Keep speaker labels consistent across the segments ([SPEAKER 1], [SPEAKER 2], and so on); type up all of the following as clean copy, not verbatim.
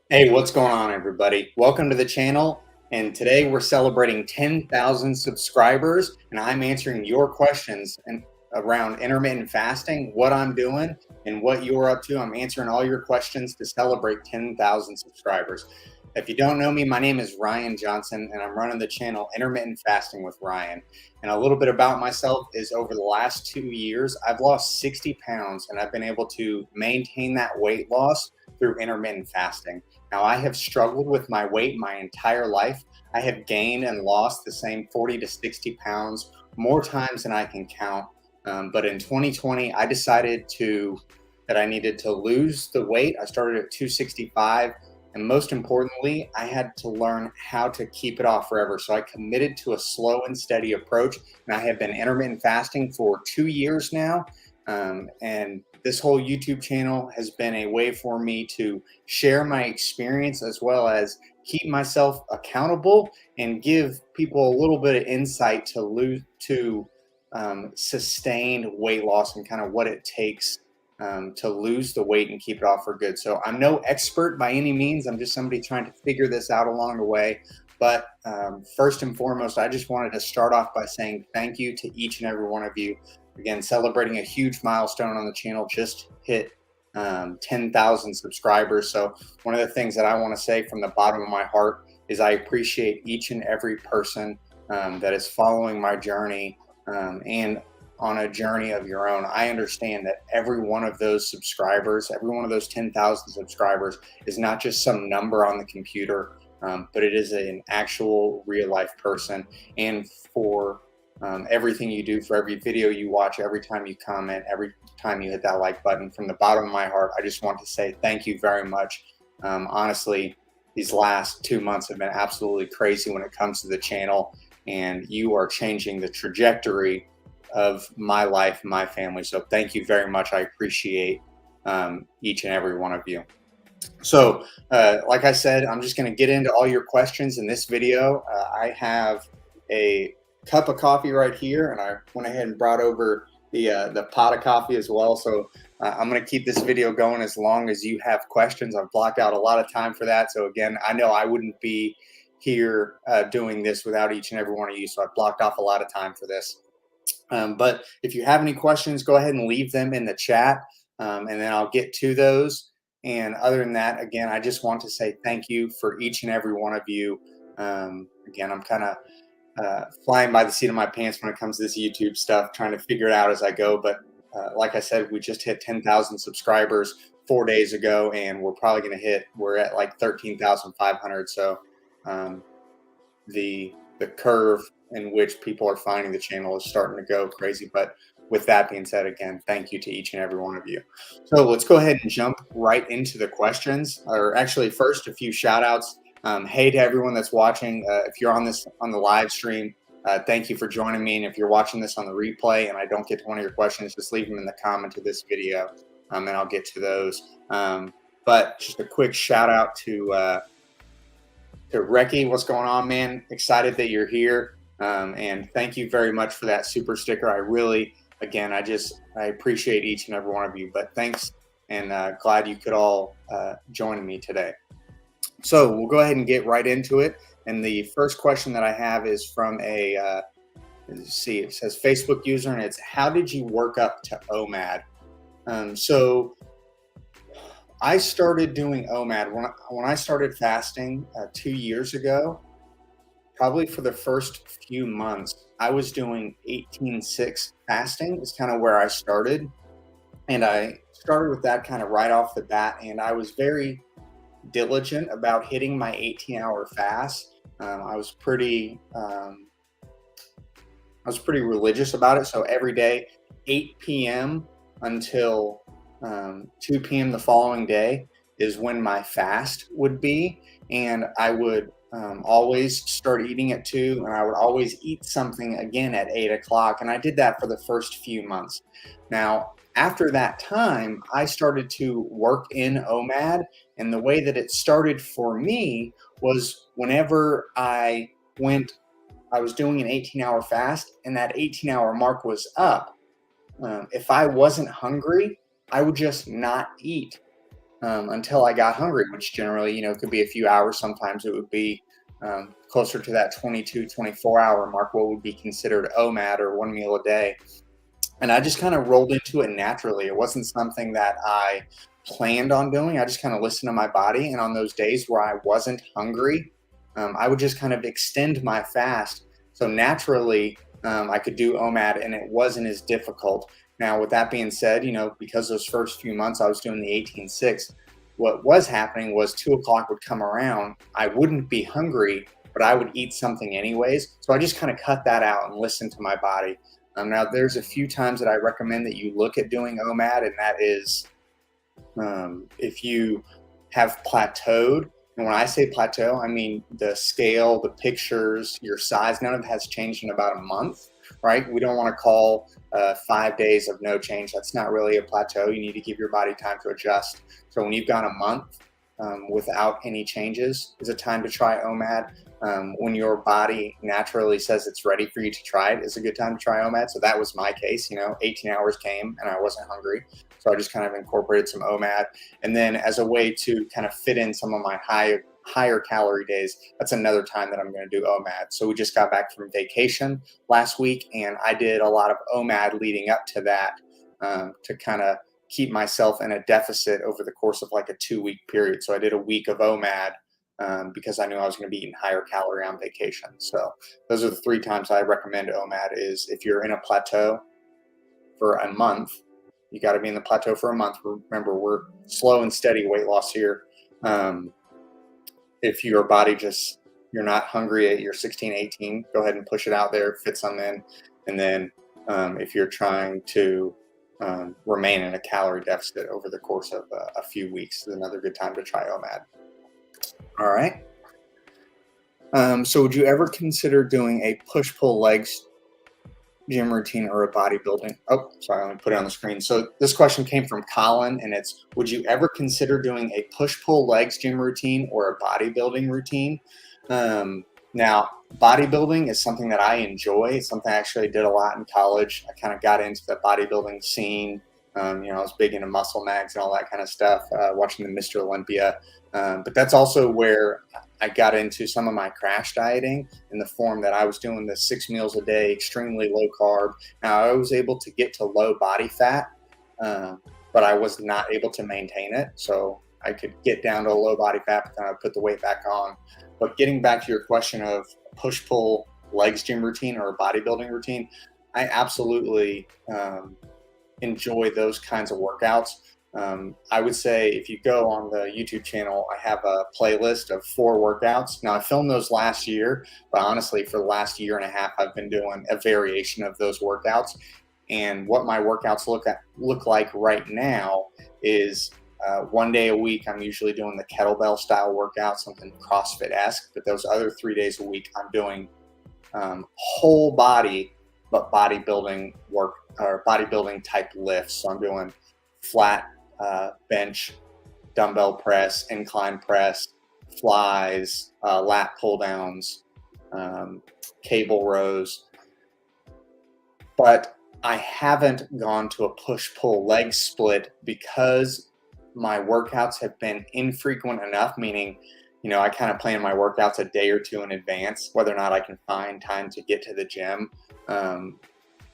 [SPEAKER 1] Hey, what's going on, everybody? Welcome to the channel. And today we're celebrating 10,000 subscribers, and I'm answering your questions around intermittent fasting, what I'm doing, and what you're up to. I'm answering all your questions to celebrate 10,000 subscribers. If you don't know me, my name is Ryan Johnson, and I'm running the channel Intermittent Fasting with Ryan. And a little bit about myself is over the last 2 years, I've lost 60 pounds, and I've been able to maintain that weight loss through intermittent fasting. Now, I have struggled with my weight my entire life. I have gained and lost the same 40 to 60 pounds more times than I can count. But in 2020, I decided that I needed to lose the weight. I started at 265. And most importantly, I had to learn how to keep it off forever. So I committed to a slow and steady approach. And I have been intermittent fasting for 2 years now. And this whole YouTube channel has been a way for me to share my experience as well as keep myself accountable and give people a little bit of insight to sustained weight loss and kind of what it takes to lose the weight and keep it off for good. So I'm no expert by any means. I'm just somebody trying to figure this out along the way. But first and foremost, I just wanted to start off by saying thank you to each and every one of you. Again, celebrating a huge milestone on the channel, just hit 10,000 subscribers. So one of the things that I want to say from the bottom of my heart is I appreciate each and every person that is following my journey and on a journey of your own. I understand that every one of those subscribers, every one of those 10,000 subscribers is not just some number on the computer, but it is an actual real life person. And for everything you do, for every video you watch, every time you comment, every time you hit that like button, from the bottom of my heart, I just want to say thank you very much. Honestly, these last 2 months have been absolutely crazy when it comes to the channel, and you are changing the trajectory of my life, my family. So thank you very much. I appreciate each and every one of you. So like I said, I'm just going to get into all your questions in this video. I have a cup of coffee right here, and I went ahead and brought over the pot of coffee as well. So I'm going to keep this video going as long as you have questions. I've blocked out a lot of time for that. So again, I know I wouldn't be here doing this without each and every one of you. So I've blocked off a lot of time for this. But if you have any questions, go ahead and leave them in the chat, and then I'll get to those. And other than that, again, I just want to say thank you for each and every one of you. Again, I'm kind of flying by the seat of my pants when it comes to this YouTube stuff, trying to figure it out as I go. But like I said, we just hit 10,000 subscribers 4 days ago, and we're probably going to we're at like 13,500. So the curve in which people are finding the channel is starting to go crazy. But with that being said, again, thank you to each and every one of you. So let's go ahead and jump right into the questions, or actually first a few shout outs. Hey to everyone that's watching. If you're on the live stream, thank you for joining me. And if you're watching this on the replay and I don't get to one of your questions, just leave them in the comment to this video, and I'll get to those. But just a quick shout out to 𝐋𝐄𝐓'𝐒. What's going on, man? Excited that you're here. And thank you very much for that super sticker. I really, again, I appreciate each and every one of you. But thanks, and glad you could all join me today. So we'll go ahead and get right into it. And the first question that I have is from it says Facebook user, and it's, how did you work up to OMAD? So I started doing OMAD when I started fasting 2 years ago. Probably for the first few months, I was doing 18/6 fasting. Is kind of where I started, and I started with that kind of right off the bat. And I was very diligent about hitting my 18-hour fast. I was pretty religious about it. So every day, 8 p.m. until 2 p.m. the following day is when my fast would be, and I would always start eating at 2, and I would always eat something again at 8 o'clock. And I did that for the first few months. Now, after that time, I started to work in OMAD, and the way that it started for me was whenever I was doing an 18-hour fast, and that 18-hour mark was up. If I wasn't hungry, I would just not eat. until I got hungry, which generally, could be a few hours. Sometimes it would be closer to that 22, 24-hour mark, what would be considered OMAD, or 1 meal a day. And I just kind of rolled into it naturally. It wasn't something that I planned on doing. I just kind of listened to my body. And on those days where I wasn't hungry, I would just kind of extend my fast. So naturally, I could do OMAD and it wasn't as difficult. Now, with that being said, because those first few months I was doing the 18-6, what was happening was 2 o'clock would come around. I wouldn't be hungry, but I would eat something anyways. So I just kind of cut that out and listened to my body. Now, there's a few times that I recommend that you look at doing OMAD, and that is if you have plateaued. And when I say plateau, I mean the scale, the pictures, your size, none of it has changed in about a month, right? We don't want to call 5 days of no change. That's not really a plateau. You need to give your body time to adjust. So when you've gone a month without any changes, is a time to try OMAD. When your body naturally says it's ready for you to try it, is a good time to try OMAD. So that was my case. 18 hours came and I wasn't hungry. So I just kind of incorporated some OMAD. And then as a way to kind of fit in some of my higher calorie days, that's another time that I'm going to do OMAD. So we just got back from vacation last week, and I did a lot of OMAD leading up to that to kind of keep myself in a deficit over the course of like a 2-week period. So I did a week of OMAD because I knew I was going to be eating higher calorie on vacation. So those are the 3 times I recommend OMAD. Is if you're in a plateau for a month, you got to be in the plateau for a month. Remember, we're slow and steady weight loss here. If your body you're not hungry at your 16, 18, go ahead and push it out there, fit some in. And then if you're trying to remain in a calorie deficit over the course of a few weeks, is another good time to try OMAD. All right. So would you ever consider doing a push-pull legs gym routine or a bodybuilding? Oh, sorry, let me put it on the screen. So this question came from Colin, and it's, would you ever consider doing a push-pull legs gym routine or a bodybuilding routine? Now, bodybuilding is something that I enjoy. It's something I actually did a lot in college. I kind of got into the bodybuilding scene. I was big into muscle mags and all that kind of stuff, watching the Mr. Olympia. But that's also where I got into some of my crash dieting, in the form that I was doing the 6 meals a day, extremely low carb. Now, I was able to get to low body fat, but I was not able to maintain it. So I could get down to a low body fat, but then I would put the weight back on. But getting back to your question of push-pull legs gym routine or a bodybuilding routine, I absolutely enjoy those kinds of workouts. I would say if you go on the YouTube channel, I have a playlist of 4 workouts. Now, I filmed those last year, but honestly, for the last year and a half, I've been doing a variation of those workouts. And what my workouts look like right now is 1 day a week, I'm usually doing the kettlebell style workout, something CrossFit-esque. But those other 3 days a week, I'm doing whole body, but bodybuilding work, or bodybuilding type lifts. So I'm doing flat bench, dumbbell press, incline press, flies, lat pull downs, cable rows. But I haven't gone to a push-pull leg split because my workouts have been infrequent enough, meaning, I kind of plan my workouts a day or 2 in advance, whether or not I can find time to get to the gym,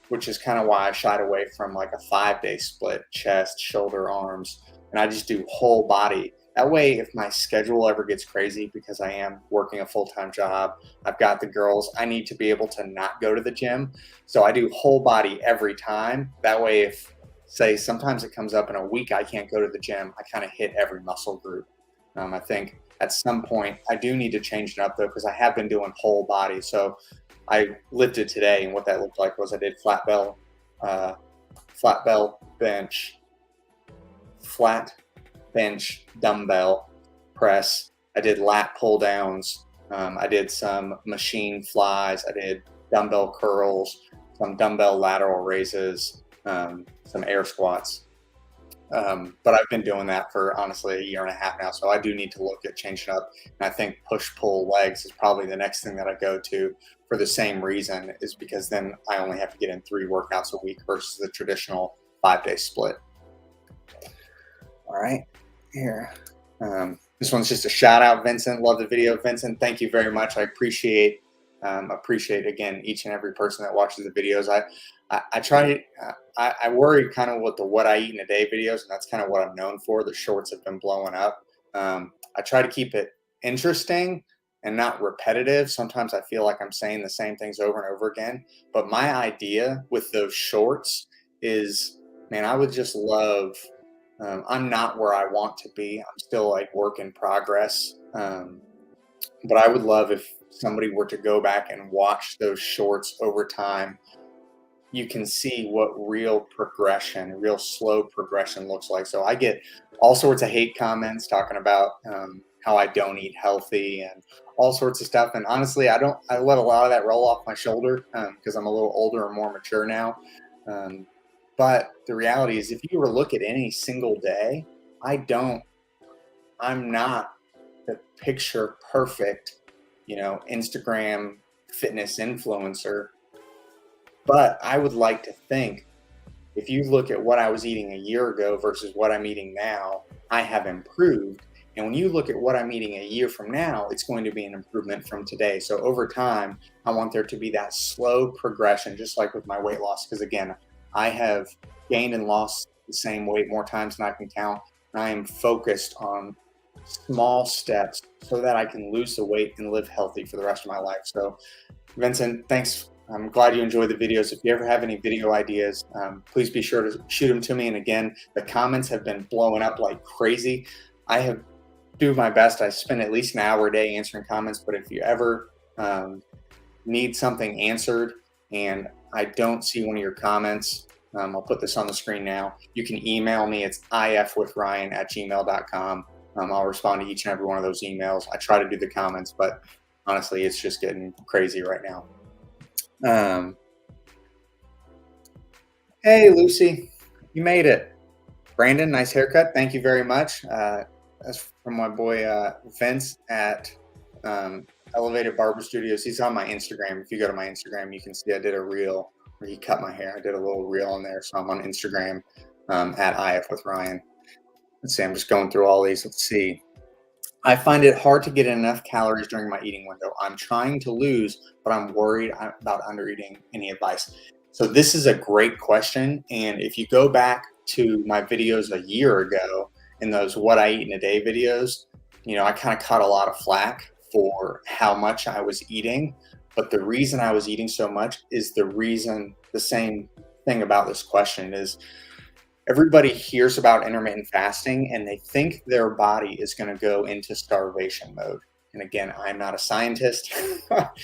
[SPEAKER 1] which is kind of why I shied away from like a 5-day split, chest, shoulder, arms, and I just do whole body. That way, if my schedule ever gets crazy, because I am working a full-time job, I've got the girls, I need to be able to not go to the gym. So I do whole body every time. That way, if, say, sometimes it comes up in a week I can't go to the gym, I kind of hit every muscle group. I think at some point I do need to change it up, though, because I have been doing whole body. So I lifted today, and what that looked like was I did flat bell bench, flat bench dumbbell press. I did lat pull downs. I did some machine flies. I did dumbbell curls, some dumbbell lateral raises, some air squats. But I've been doing that for honestly a year and a half now. So I do need to look at changing up. And I think push-pull legs is probably the next thing that I go to, for the same reason, is because then I only have to get in 3 workouts a week versus the traditional 5-day split. All right. here. This one's just a shout out, Vincent. Love the video, Vincent. Thank you very much. I appreciate again each and every person that watches the videos. I try to I worry kind of with the what I eat in a day videos, and that's kind of what I'm known for. The shorts have been blowing up. I try to keep it interesting and not repetitive. Sometimes I feel like I'm saying the same things over and over again. But my idea with those shorts is, man, I would just love. I'm not where I want to be. I'm still like work in progress. But I would love if somebody were to go back and watch those shorts over time. You can see what real progression, real slow progression looks like. So I get all sorts of hate comments talking about how I don't eat healthy and all sorts of stuff. And honestly, I let a lot of that roll off my shoulder because I'm a little older and more mature now. But the reality is, if you were to look at any single day, I'm not the picture perfect, Instagram fitness influencer. But I would like to think if you look at what I was eating a year ago versus what I'm eating now, I have improved. And when you look at what I'm eating a year from now, it's going to be an improvement from today. So over time, I want there to be that slow progression, just like with my weight loss. Because again, I have gained and lost the same weight more times than I can count. And I am focused on small steps so that I can lose the weight and live healthy for the rest of my life. So Vincent, thanks. I'm glad you enjoyed the videos. If you ever have any video ideas, please be sure to shoot them to me. And again, the comments have been blowing up like crazy. I have do my best. I spend at least an hour a day answering comments, but if you ever need something answered and I don't see one of your comments, I'll put this on the screen now. You can email me. It's ifwithryan@gmail.com. I'll respond to each and every one of those emails. I try to do the comments, but honestly, it's just getting crazy right now. Hey, Lucy, you made it. Brandon, nice haircut. Thank you very much. That's from my boy Vince at Elevated Barber Studios. He's on my Instagram. If you go to my Instagram, you can see I did a reel where he cut my hair. I did a little reel in there. So I'm on Instagram at @ifwithryan. Let's see, I'm just going through all these. Let's see. I find it hard to get enough calories during my eating window. I'm trying to lose, but I'm worried about undereating. Any advice? So this is a great question. And if you go back to my videos a year ago, in those what I eat in a day videos, I kind of caught a lot of flack for how much I was eating. But the reason I was eating so much is the same thing about this question is everybody hears about intermittent fasting and they think their body is going to go into starvation mode. And again, I'm not a scientist, but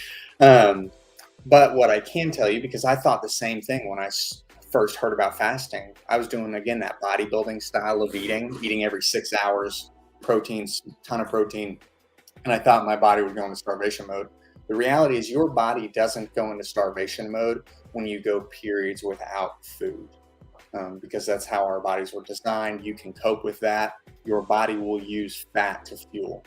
[SPEAKER 1] what I can tell you, because I thought the same thing when I first heard about fasting, I was doing, again, that bodybuilding style of eating every 6 hours, proteins, ton of protein. And I thought my body would go into starvation mode. The reality is your body doesn't go into starvation mode when you go periods without food. Because that's how our bodies were designed. You can cope with that. Your body will use fat to fuel.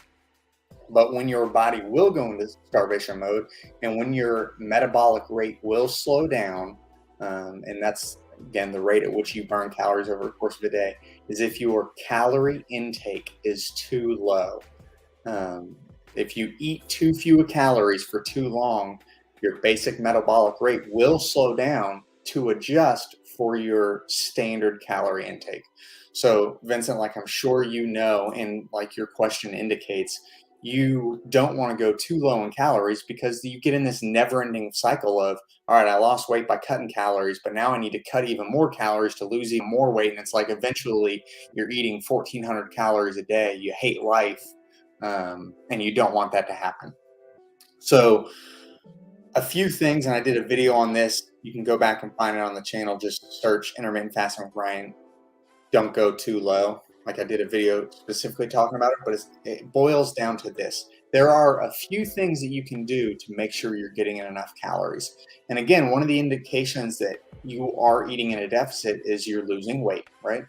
[SPEAKER 1] But when your body will go into starvation mode and when your metabolic rate will slow down, and that's, again, the rate at which you burn calories over the course of a day, is if your calorie intake is too low. If you eat too few calories for too long, your basic metabolic rate will slow down to adjust for your standard calorie intake. So Vincent, like I'm sure you know, and like your question indicates, you don't want to go too low in calories because you get in this never-ending cycle of, all right, I lost weight by cutting calories, but now I need to cut even more calories to lose even more weight. And it's like eventually you're eating 1,400 calories a day. You hate life, and you don't want that to happen. So a few things, and I did a video on this. You can go back and find it on the channel. Just search intermittent fasting with Ryan. Don't go too low. Like I did a video specifically talking about it, but it boils down to this. There are a few things that you can do to make sure you're getting in enough calories. And again, one of the indications that you are eating in a deficit is you're losing weight, right?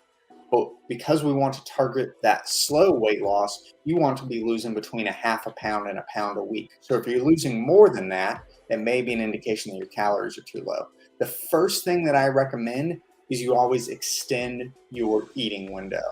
[SPEAKER 1] But because we want to target that slow weight loss, you want to be losing between a half a pound and a pound a week. So if you're losing more than that, it may be an indication that your calories are too low. The first thing that I recommend is you always extend your eating window.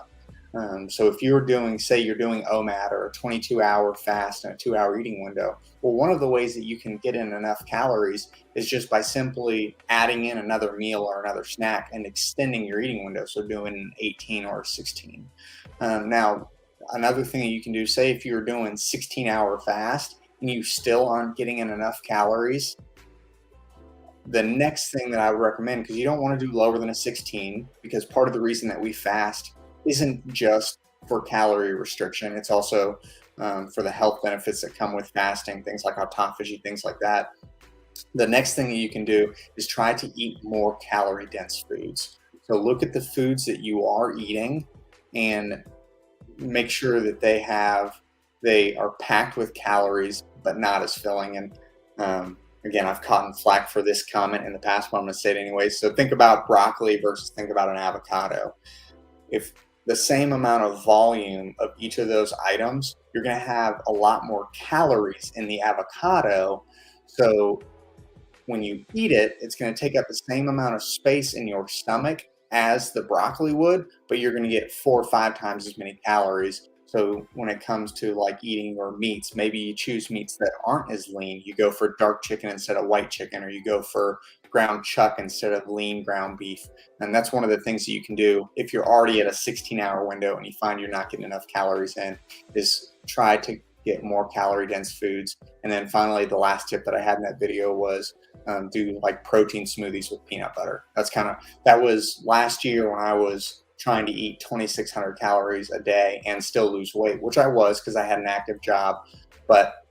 [SPEAKER 1] So if you're doing, say you're doing OMAD or a 22-hour fast and a 2-hour eating window, well, one of the ways that you can get in enough calories is just by simply adding in another meal or another snack and extending your eating window. So doing an 18 or 16. Now, another thing that you can do, say if you're doing 16-hour fast and you still aren't getting in enough calories, the next thing that I would recommend, because you don't want to do lower than a 16, because part of the reason that we fast isn't just for calorie restriction, it's also for the health benefits that come with fasting, things like autophagy, things like that. The next thing that you can do is try to eat more calorie dense foods. So look at the foods that you are eating and make sure that they are packed with calories but not as filling. And again, I've gotten flack for this comment in the past, but I'm going to say it anyway. So think about broccoli versus think about an avocado. If the same amount of volume of each of those items, you're going to have a lot more calories in the avocado. So when you eat it, it's going to take up the same amount of space in your stomach as the broccoli would, but you're going to get 4 or 5 times as many calories. So when it comes to like eating your meats, maybe you choose meats that aren't as lean. You go for dark chicken instead of white chicken, or you go for ground chuck instead of lean ground beef. And that's one of the things that you can do if you're already at a 16-hour window and you find you're not getting enough calories in, is try to get more calorie dense foods. And then finally, the last tip that I had in that video was do like protein smoothies with peanut butter. That was last year when I was trying to eat 2,600 calories a day and still lose weight, which I was because I had an active job, but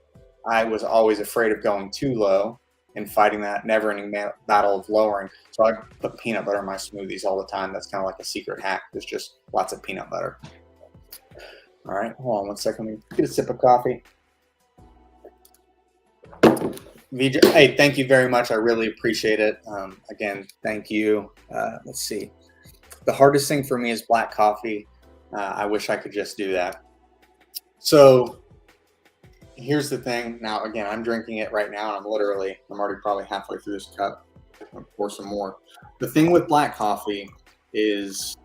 [SPEAKER 1] I was always afraid of going too low and fighting that never-ending battle of lowering. So I put peanut butter in my smoothies all the time. That's kind of like a secret hack. There's just lots of peanut butter. All right, hold on one second. Let me get a sip of coffee. VJ, hey, thank you very much. I really appreciate it. Again, thank you. Let's see. The hardest thing for me is black coffee. I wish I could just do that. So here's the thing. Now, again, I'm drinking it right now, and I'm already probably halfway through this cup. I'll pour some more. The thing with black coffee is,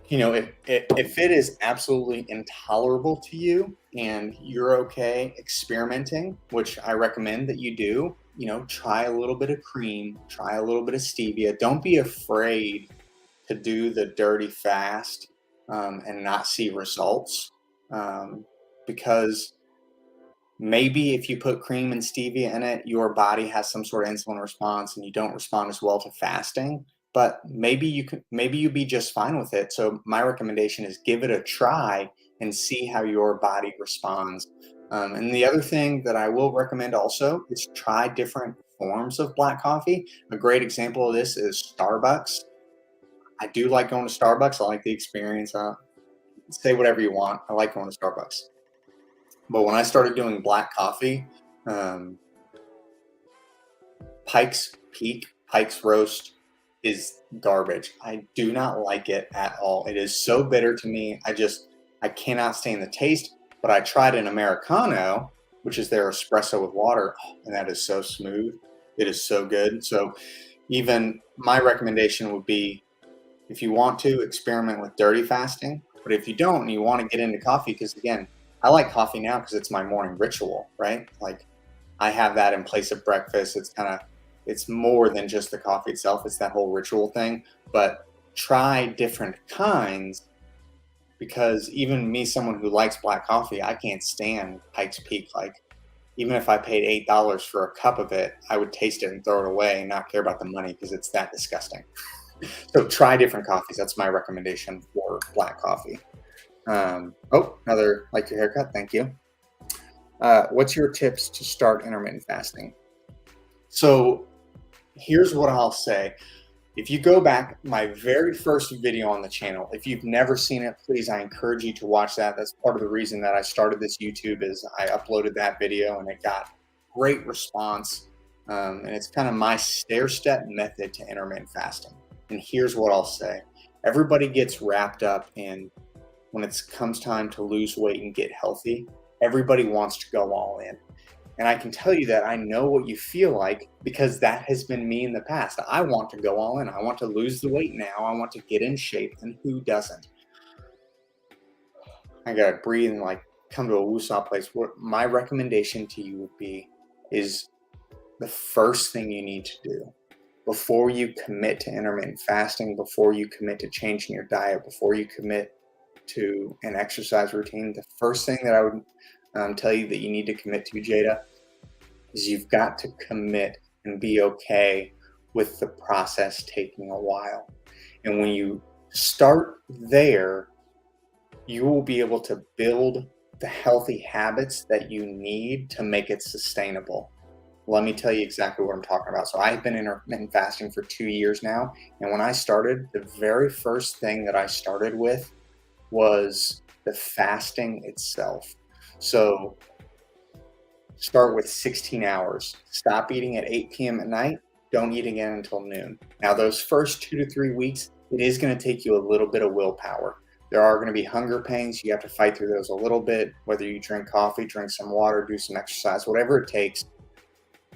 [SPEAKER 1] you know, if it is absolutely intolerable to you and you're okay experimenting, which I recommend that you do, you know, try a little bit of cream, try a little bit of stevia. Don't be afraid to do the dirty fast and not see results, because maybe if you put cream and stevia in it, your body has some sort of insulin response and you don't respond as well to fasting. But maybe you'd be just fine with it. So my recommendation is give it a try and see how your body responds. And the other thing that I will recommend also is try different forms of black coffee. A great example of this is Starbucks. I do like going to Starbucks. I like the experience. Say whatever you want. I like going to Starbucks. But when I started doing black coffee, Pike's Peak, Pike's Roast is garbage. I do not like it at all. It is so bitter to me. I cannot stand the taste. But I tried an Americano, which is their espresso with water, and that is so smooth. It is so good. So even my recommendation would be, if you want to, experiment with dirty fasting. But if you don't and you want to get into coffee, because again, I like coffee now because it's my morning ritual, right? Like I have that in place of breakfast. It's more than just the coffee itself. It's that whole ritual thing. But try different kinds, because even me, someone who likes black coffee, I can't stand Pike's Peak. Like even if I paid $8 for a cup of it, I would taste it and throw it away and not care about the money because it's that disgusting. So try different coffees. That's my recommendation for black coffee. Another like your haircut. Thank you. What's your tips to start intermittent fasting? So here's what I'll say. If you go back, my very first video on the channel, if you've never seen it, please, I encourage you to watch that. That's part of the reason that I started this YouTube, is I uploaded that video and it got great response. And it's kind of my stair-step method to intermittent fasting. And here's what I'll say. Everybody gets wrapped up in, when it comes time to lose weight and get healthy, everybody wants to go all in. And I can tell you that I know what you feel like, because that has been me in the past. I want to go all in. I want to lose the weight now. I want to get in shape, and who doesn't? I gotta breathe and like come to a woosah place. What my recommendation to you would be is the first thing you need to do before you commit to intermittent fasting, before you commit to changing your diet, before you commit to an exercise routine, the first thing that I would tell you that you need to commit to, Jada, is you've got to commit and be okay with the process taking a while. And when you start there, you will be able to build the healthy habits that you need to make it sustainable. Let me tell you exactly what I'm talking about. So I've been intermittent fasting for 2 years now. And when I started, the very first thing that I started with was the fasting itself. So start with 16 hours. Stop eating at 8 p.m. at night. Don't eat again until noon. Now, those first 2 to 3 weeks, it is going to take you a little bit of willpower. There are going to be hunger pains. You have to fight through those a little bit, whether you drink coffee, drink some water, do some exercise, whatever it takes.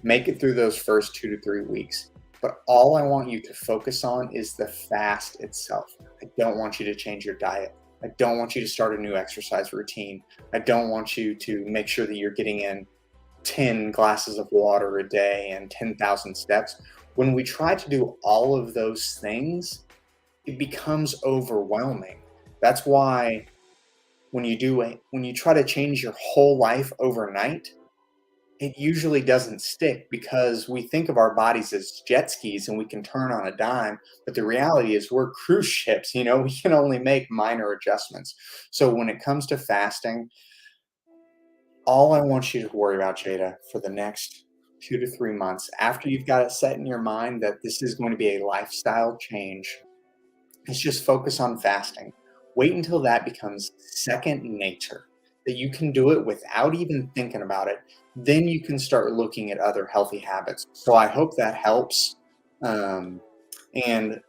[SPEAKER 1] Make it through those first 2 to 3 weeks. But all I want you to focus on is the fast itself. I don't want you to change your diet. I don't want you to start a new exercise routine. I don't want you to make sure that you're getting in 10 glasses of water a day and 10,000 steps. When we try to do all of those things, it becomes overwhelming. That's why when you try to change your whole life overnight, it usually doesn't stick, because we think of our bodies as jet skis and we can turn on a dime. But the reality is we're cruise ships, we can only make minor adjustments. So when it comes to fasting, all I want you to worry about, Jada, for the next 2 to 3 months, after you've got it set in your mind that this is going to be a lifestyle change, is just focus on fasting. Wait until that becomes second nature, that you can do it without even thinking about it. Then you can start looking at other healthy habits. So I hope that helps. And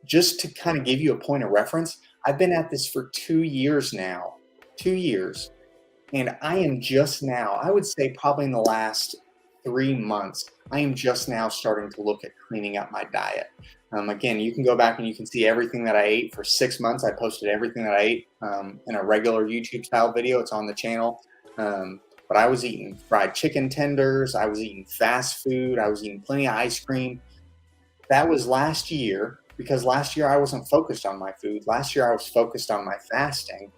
[SPEAKER 1] just to kind of give you a point of reference, I've been at this for 2 years now, 2 years. And I am just now, I would say probably in the last 3 months, I am just now starting to look at cleaning up my diet. Again, you can go back and you can see everything that I ate for 6 months. I posted everything that I ate in a regular YouTube style video. It's on the channel. But I was eating fried chicken tenders. I was eating fast food. I was eating plenty of ice cream. That was last year, because last year I wasn't focused on my food. Last year I was focused on my fasting.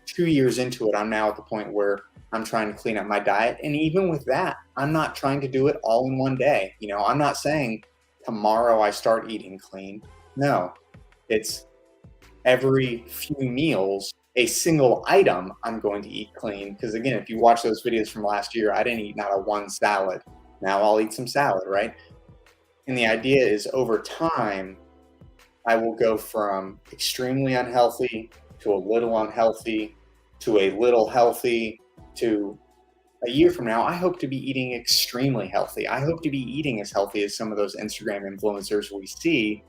[SPEAKER 1] 2 years into it, I'm now at the point where I'm trying to clean up my diet. And even with that, I'm not trying to do it all in one day. I'm not saying tomorrow I start eating clean. No, it's every few meals, a single item I'm going to eat clean. Because again, if you watch those videos from last year, I didn't eat not a one salad. Now I'll eat some salad, right? And the idea is over time, I will go from extremely unhealthy to a little unhealthy to a little healthy to a year from now, I hope to be eating extremely healthy. I hope to be eating as healthy as some of those Instagram influencers we see,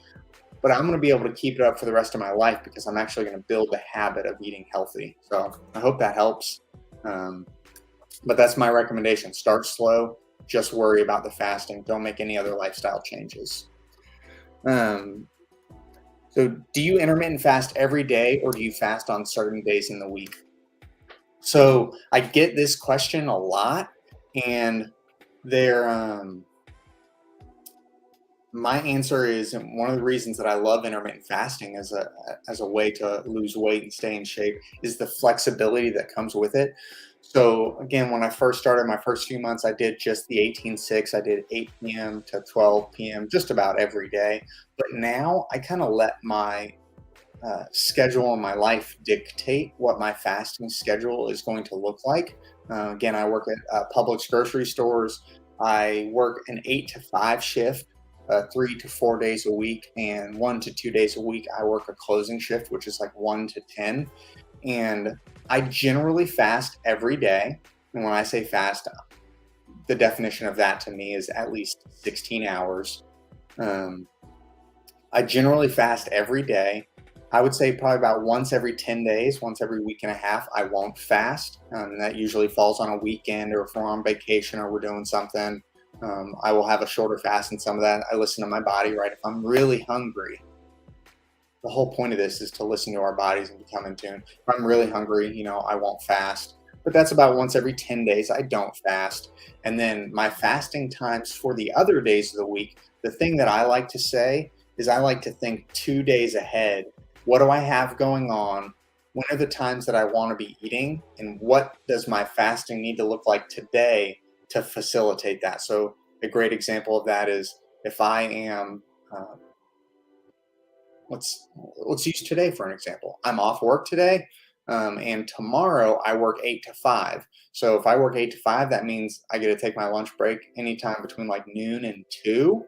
[SPEAKER 1] but I'm going to be able to keep it up for the rest of my life because I'm actually going to build the habit of eating healthy. So I hope that helps. But that's my recommendation. Start slow. Just worry about the fasting. Don't make any other lifestyle changes. So do you intermittent fast every day, or do you fast on certain days in the week? So I get this question a lot, and my answer is, one of the reasons that I love intermittent fasting as a way to lose weight and stay in shape is the flexibility that comes with it. So again, when I first started, my first few months, I did just the 18-6. I did 8 p.m. to 12 p.m. just about every day. But now I kind of let my schedule and my life dictate what my fasting schedule is going to look like. Again, I work at Publix grocery stores. I work an 8 to 5 shift, 3 to 4 days a week, and 1 to 2 days a week I work a closing shift, which is like 1 to 10. And I generally fast every day. And when I say fast, the definition of that to me is at least 16 hours. I generally fast every day. I would say probably about once every 10 days, once every week and a half, I won't fast. And that usually falls on a weekend, or if we're on vacation or we're doing something, I will have a shorter fast. And some of that, I listen to my body, right? If I'm really hungry, the whole point of this is to listen to our bodies and become in tune. If I'm really hungry, I won't fast, but that's about once every 10 days. I don't fast. And then my fasting times for the other days of the week, the thing that I like to say is I like to think 2 days ahead. What do I have going on? When are the times that I want to be eating? And what does my fasting need to look like today to facilitate that? So a great example of that is if I am, let's use today for an example. I'm off work today, and tomorrow I work 8 to 5. So if I work 8 to 5, that means I get to take my lunch break anytime between like noon and 2.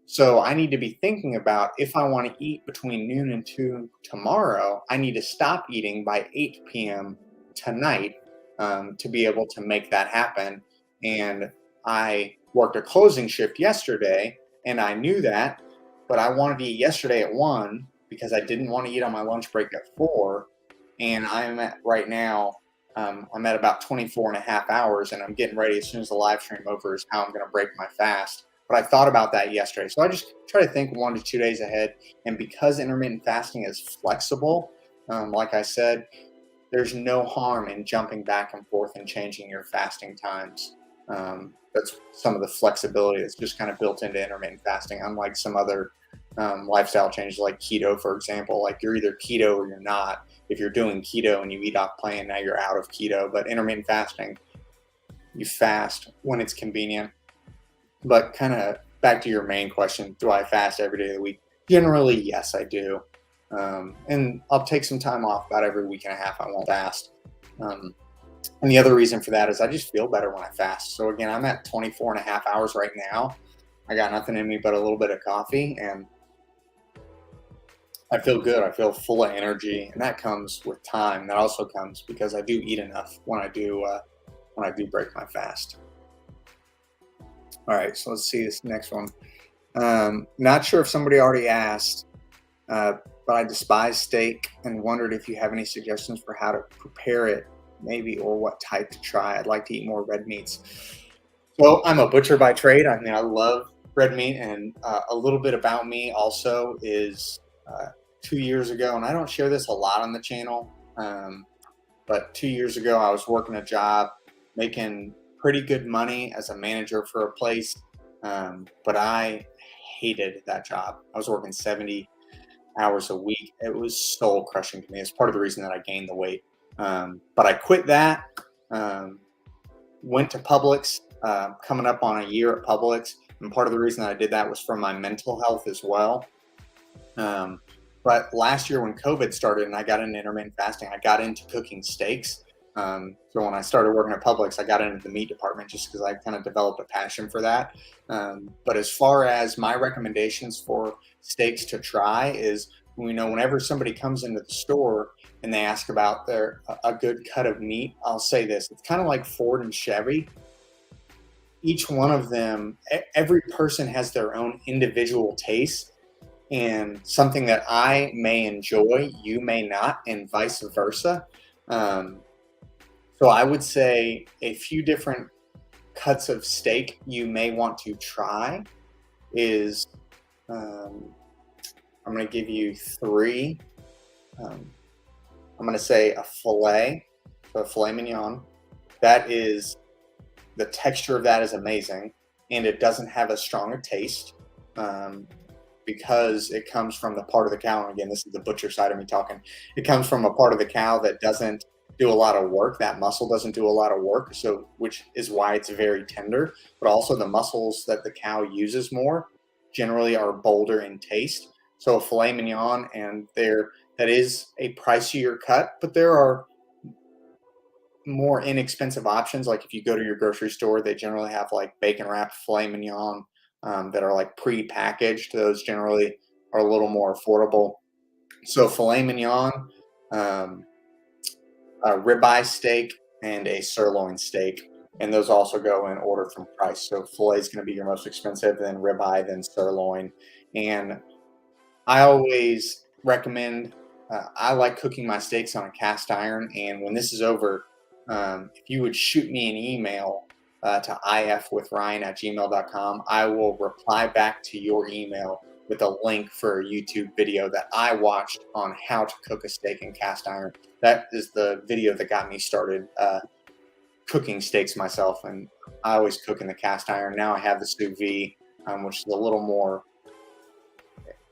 [SPEAKER 1] So I need to be thinking about, if I want to eat between noon and 2 tomorrow, I need to stop eating by 8 p.m. tonight to be able to make that happen. And I worked a closing shift yesterday, and I knew that, but I wanted to eat yesterday at 1 because I didn't want to eat on my lunch break at 4. And I'm at right now, I'm at about 24 and a half hours, and I'm getting ready as soon as the live stream over is how I'm going to break my fast. But I thought about that yesterday. So I just try to think 1 to 2 days ahead. And because intermittent fasting is flexible, like I said, there's no harm in jumping back and forth and changing your fasting times. That's some of the flexibility that's just kind of built into intermittent fasting, unlike some other lifestyle changes like keto, for example. Like, you're either keto or you're not. If you're doing keto and you eat off plan, now you're out of keto. But intermittent fasting, you fast when it's convenient. But kind of back to your main question, do I fast every day of the week? Generally, yes, I do. And I'll take some time off about every week and a half. I won't fast. And the other reason for that is I just feel better when I fast. So again, I'm at 24 and a half hours right now. I got nothing in me but a little bit of coffee, and I feel good. I feel full of energy, and that comes with time. That also comes because I do eat enough when I do break my fast. All right, so let's see this next one. Not sure if somebody already asked, but I despise steak and wondered if you have any suggestions for how to prepare it, maybe, or what type to try. I'd like to eat more red meats. Well, I'm a butcher by trade. I mean, I love red meat, and a little bit about me also is 2 years ago, and I don't share this a lot on the channel, but 2 years ago I was working a job making pretty good money as a manager for a place, but I hated that job. I was working 70 hours a week. It was soul crushing to me. It's part of the reason that I gained the weight. But I quit that, went to Publix, coming up on a year at Publix. And part of the reason that I did that was for my mental health as well. But last year when COVID started and I got into intermittent fasting, I got into cooking steaks. So when I started working at Publix, I got into the meat department just because I kind of developed a passion for that. But as far as my recommendations for steaks to try is, whenever somebody comes into the store and they ask about a good cut of meat, I'll say this: it's kind of like Ford and Chevy. Each one of them, every person has their own individual taste, and something that I may enjoy, you may not, and vice versa. So I would say a few different cuts of steak you may want to try is, I'm going to give you 3. I'm going to say a filet, so a filet mignon. That is, the texture of that is amazing, and it doesn't have as strong a taste because it comes from the part of the cow. And again, this is the butcher side of me talking. It comes from a part of the cow that doesn't do a lot of work. That muscle doesn't do a lot of work, so which is why it's very tender. But also the muscles that the cow uses more generally are bolder in taste. So a filet mignon, and that is a pricier cut, but there are more inexpensive options. Like if you go to your grocery store, they generally have like bacon wrapped filet mignon that are like pre-packaged. Those generally are a little more affordable. So filet mignon, a ribeye steak, and a sirloin steak, and those also go in order from price. So filet is going to be your most expensive, then ribeye, then sirloin. And I always recommend, I like cooking my steaks on a cast iron, and when this is over, if you would shoot me an email to ifwithryan@gmail.com, I will reply back to your email with a link for a YouTube video that I watched on how to cook a steak in cast iron. That is the video that got me started cooking steaks myself, and I always cook in the cast iron. Now I have the sous vide, which is a little more,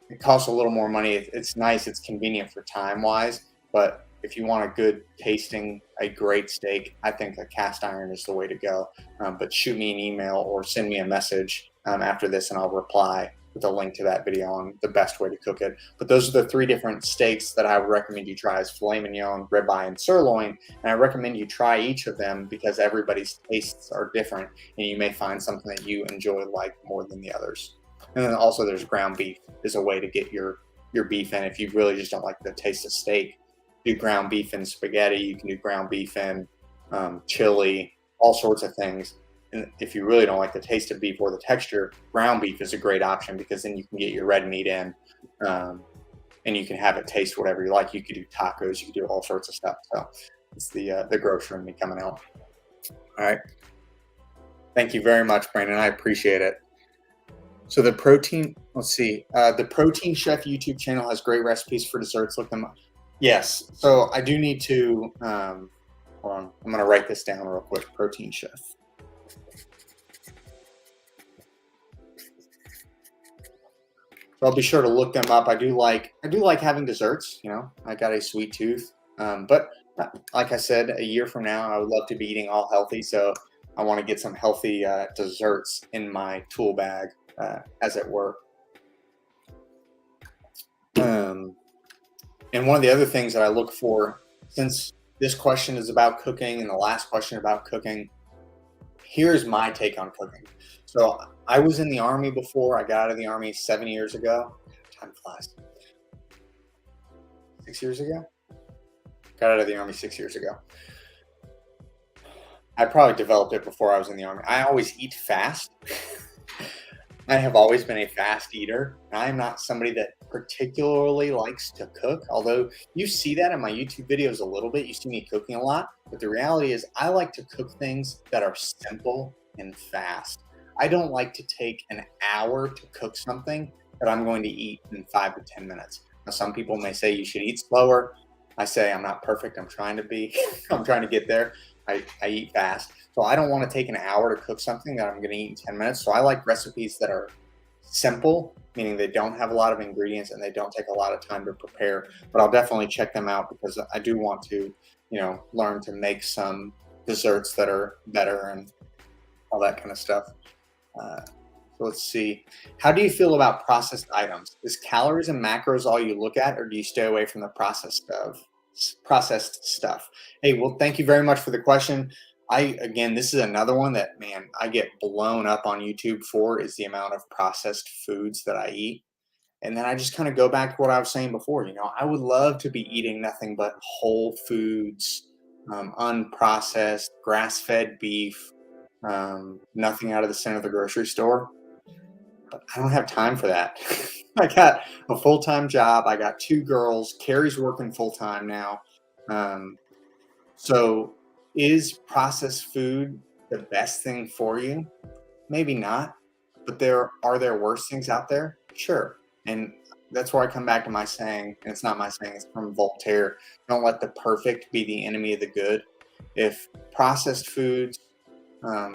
[SPEAKER 1] it costs a little more money. It's nice, it's convenient for time wise, but if you want a good tasting, a great steak, I think a cast iron is the way to go. But shoot me an email or send me a message after this, and I'll reply with a link to that video on the best way to cook it. But those are the 3 different steaks that I would recommend you try: is filet mignon, ribeye, and sirloin. And I recommend you try each of them because everybody's tastes are different, and you may find something that you enjoy like more than the others. And then also there's ground beef is a way to get your beef in if you really just don't like the taste of steak. Do ground beef in spaghetti, you can do ground beef in chili, all sorts of things. And if you really don't like the taste of beef or the texture, ground beef is a great option because then you can get your red meat in, and you can have it taste whatever you like. You could do tacos, you could do all sorts of stuff. So it's the grocer in me coming out. All right. Thank you very much, Brandon. I appreciate it. So the protein, let's see, the Protein Chef YouTube channel has great recipes for desserts. Look them up. Yes. So I do need to, hold on. I'm going to write this down real quick. Protein Chef. So I'll be sure to look them up. I do like having desserts. You know, I got a sweet tooth, but like I said, a year from now, I would love to be eating all healthy. So I want to get some healthy desserts in my tool bag, as it were. And one of the other things that I look for, since this question is about cooking and the last question about cooking, here's my take on cooking. So I was in the Army before. I got out of the Army 7 years ago. Time flies. 6 years ago? Got out of the Army 6 years ago. I probably developed it before I was in the Army. I always eat fast. I have always been a fast eater. I'm not somebody that particularly likes to cook, although you see that in my YouTube videos a little bit. You see me cooking a lot, but the reality is I like to cook things that are simple and fast. I don't like to take an hour to cook something that I'm going to eat in 5 to 10 minutes. Now, some people may say you should eat slower. I say I'm not perfect. I'm trying to be. I'm trying to get there. I eat fast. So I don't want to take an hour to cook something that I'm going to eat in 10 minutes. So I like recipes that are simple, meaning they don't have a lot of ingredients and they don't take a lot of time to prepare. But I'll definitely check them out because I do want to, you know, learn to make some desserts that are better and all that kind of stuff. So let's see. How do you feel about processed items? Is calories and macros all you look at, or do you stay away from the processed stuff? Hey, well, thank you very much for the question. Again, this is another one that, man, I get blown up on YouTube for, is the amount of processed foods that I eat. And then I just kind of go back to what I was saying before. You know, I would love to be eating nothing but whole foods, unprocessed, grass-fed beef, nothing out of the center of the grocery store. But I don't have time for that. I got a full-time job. I got 2 girls. Carrie's working full-time now. So is processed food the best thing for you? Maybe not, but are there worse things out there? Sure. And that's where I come back to my saying, and it's not my saying, it's from Voltaire: don't let the perfect be the enemy of the good. If processed foods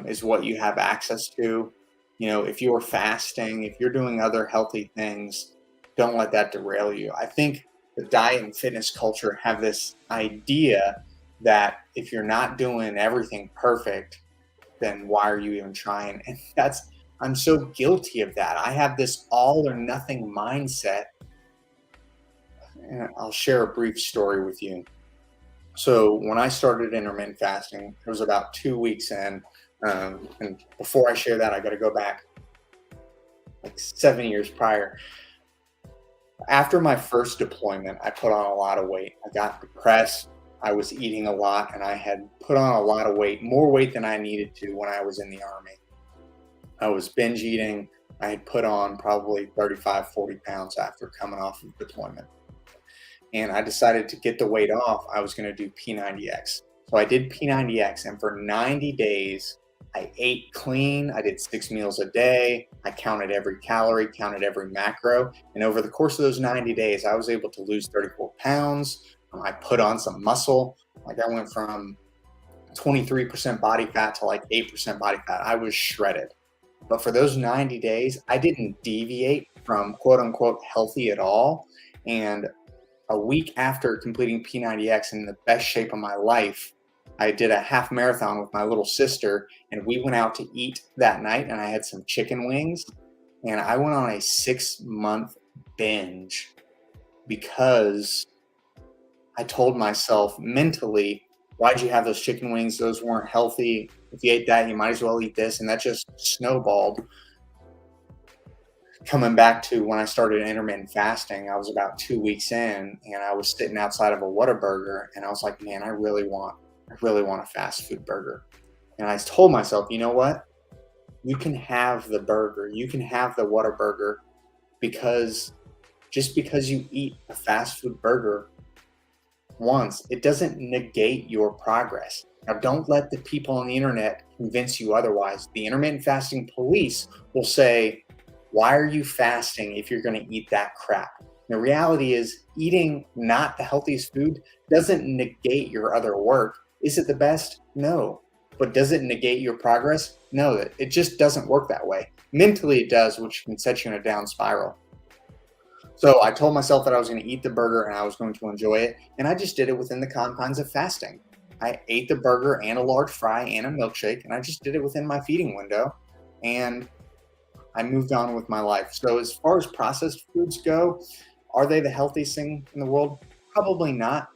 [SPEAKER 1] is what you have access to, you know, if you're fasting, if you're doing other healthy things, don't let that derail you. I think the diet and fitness culture have this idea that if you're not doing everything perfect, then why are you even trying? And I'm so guilty of that. I have this all or nothing mindset. And I'll share a brief story with you. So when I started intermittent fasting, it was about 2 weeks in. And before I share that, I got to go back like 7 years prior. After my first deployment, I put on a lot of weight. I got depressed. I was eating a lot, and I had put on a lot of weight, more weight than I needed to when I was in the Army. I was binge eating. I had put on probably 35, 40 pounds after coming off of deployment. And I decided to get the weight off. I was going to do P90X. So I did P90X, and for 90 days, I ate clean. I did 6 meals a day. I counted every calorie, counted every macro. And over the course of those 90 days, I was able to lose 34 pounds. I put on some muscle. Like I went from 23% body fat to like 8% body fat. I was shredded. But for those 90 days, I didn't deviate from quote unquote healthy at all. And a week after completing P90X in the best shape of my life, I did a half marathon with my little sister, and we went out to eat that night, and I had some chicken wings, and I went on a 6-month binge because I told myself mentally, why'd you have those chicken wings? Those weren't healthy. If you ate that, you might as well eat this. And that just snowballed. Coming back to when I started intermittent fasting, I was about 2 weeks in, and I was sitting outside of a Whataburger, and I was like, man, I really want a fast food burger. And I told myself, you know what? You can have the burger. You can have the Whataburger, because just because you eat a fast food burger once, it doesn't negate your progress. Now, don't let the people on the internet convince you otherwise. The intermittent fasting police will say, why are you fasting if you're going to eat that crap? The reality is, eating not the healthiest food doesn't negate your other work. Is it the best? No. But does it negate your progress? No, it just doesn't work that way. Mentally it does, which can set you in a down spiral. So I told myself that I was going to eat the burger and I was going to enjoy it. And I just did it within the confines of fasting. I ate the burger and a large fry and a milkshake, and I just did it within my feeding window. And I moved on with my life. So as far as processed foods go, are they the healthiest thing in the world? Probably not,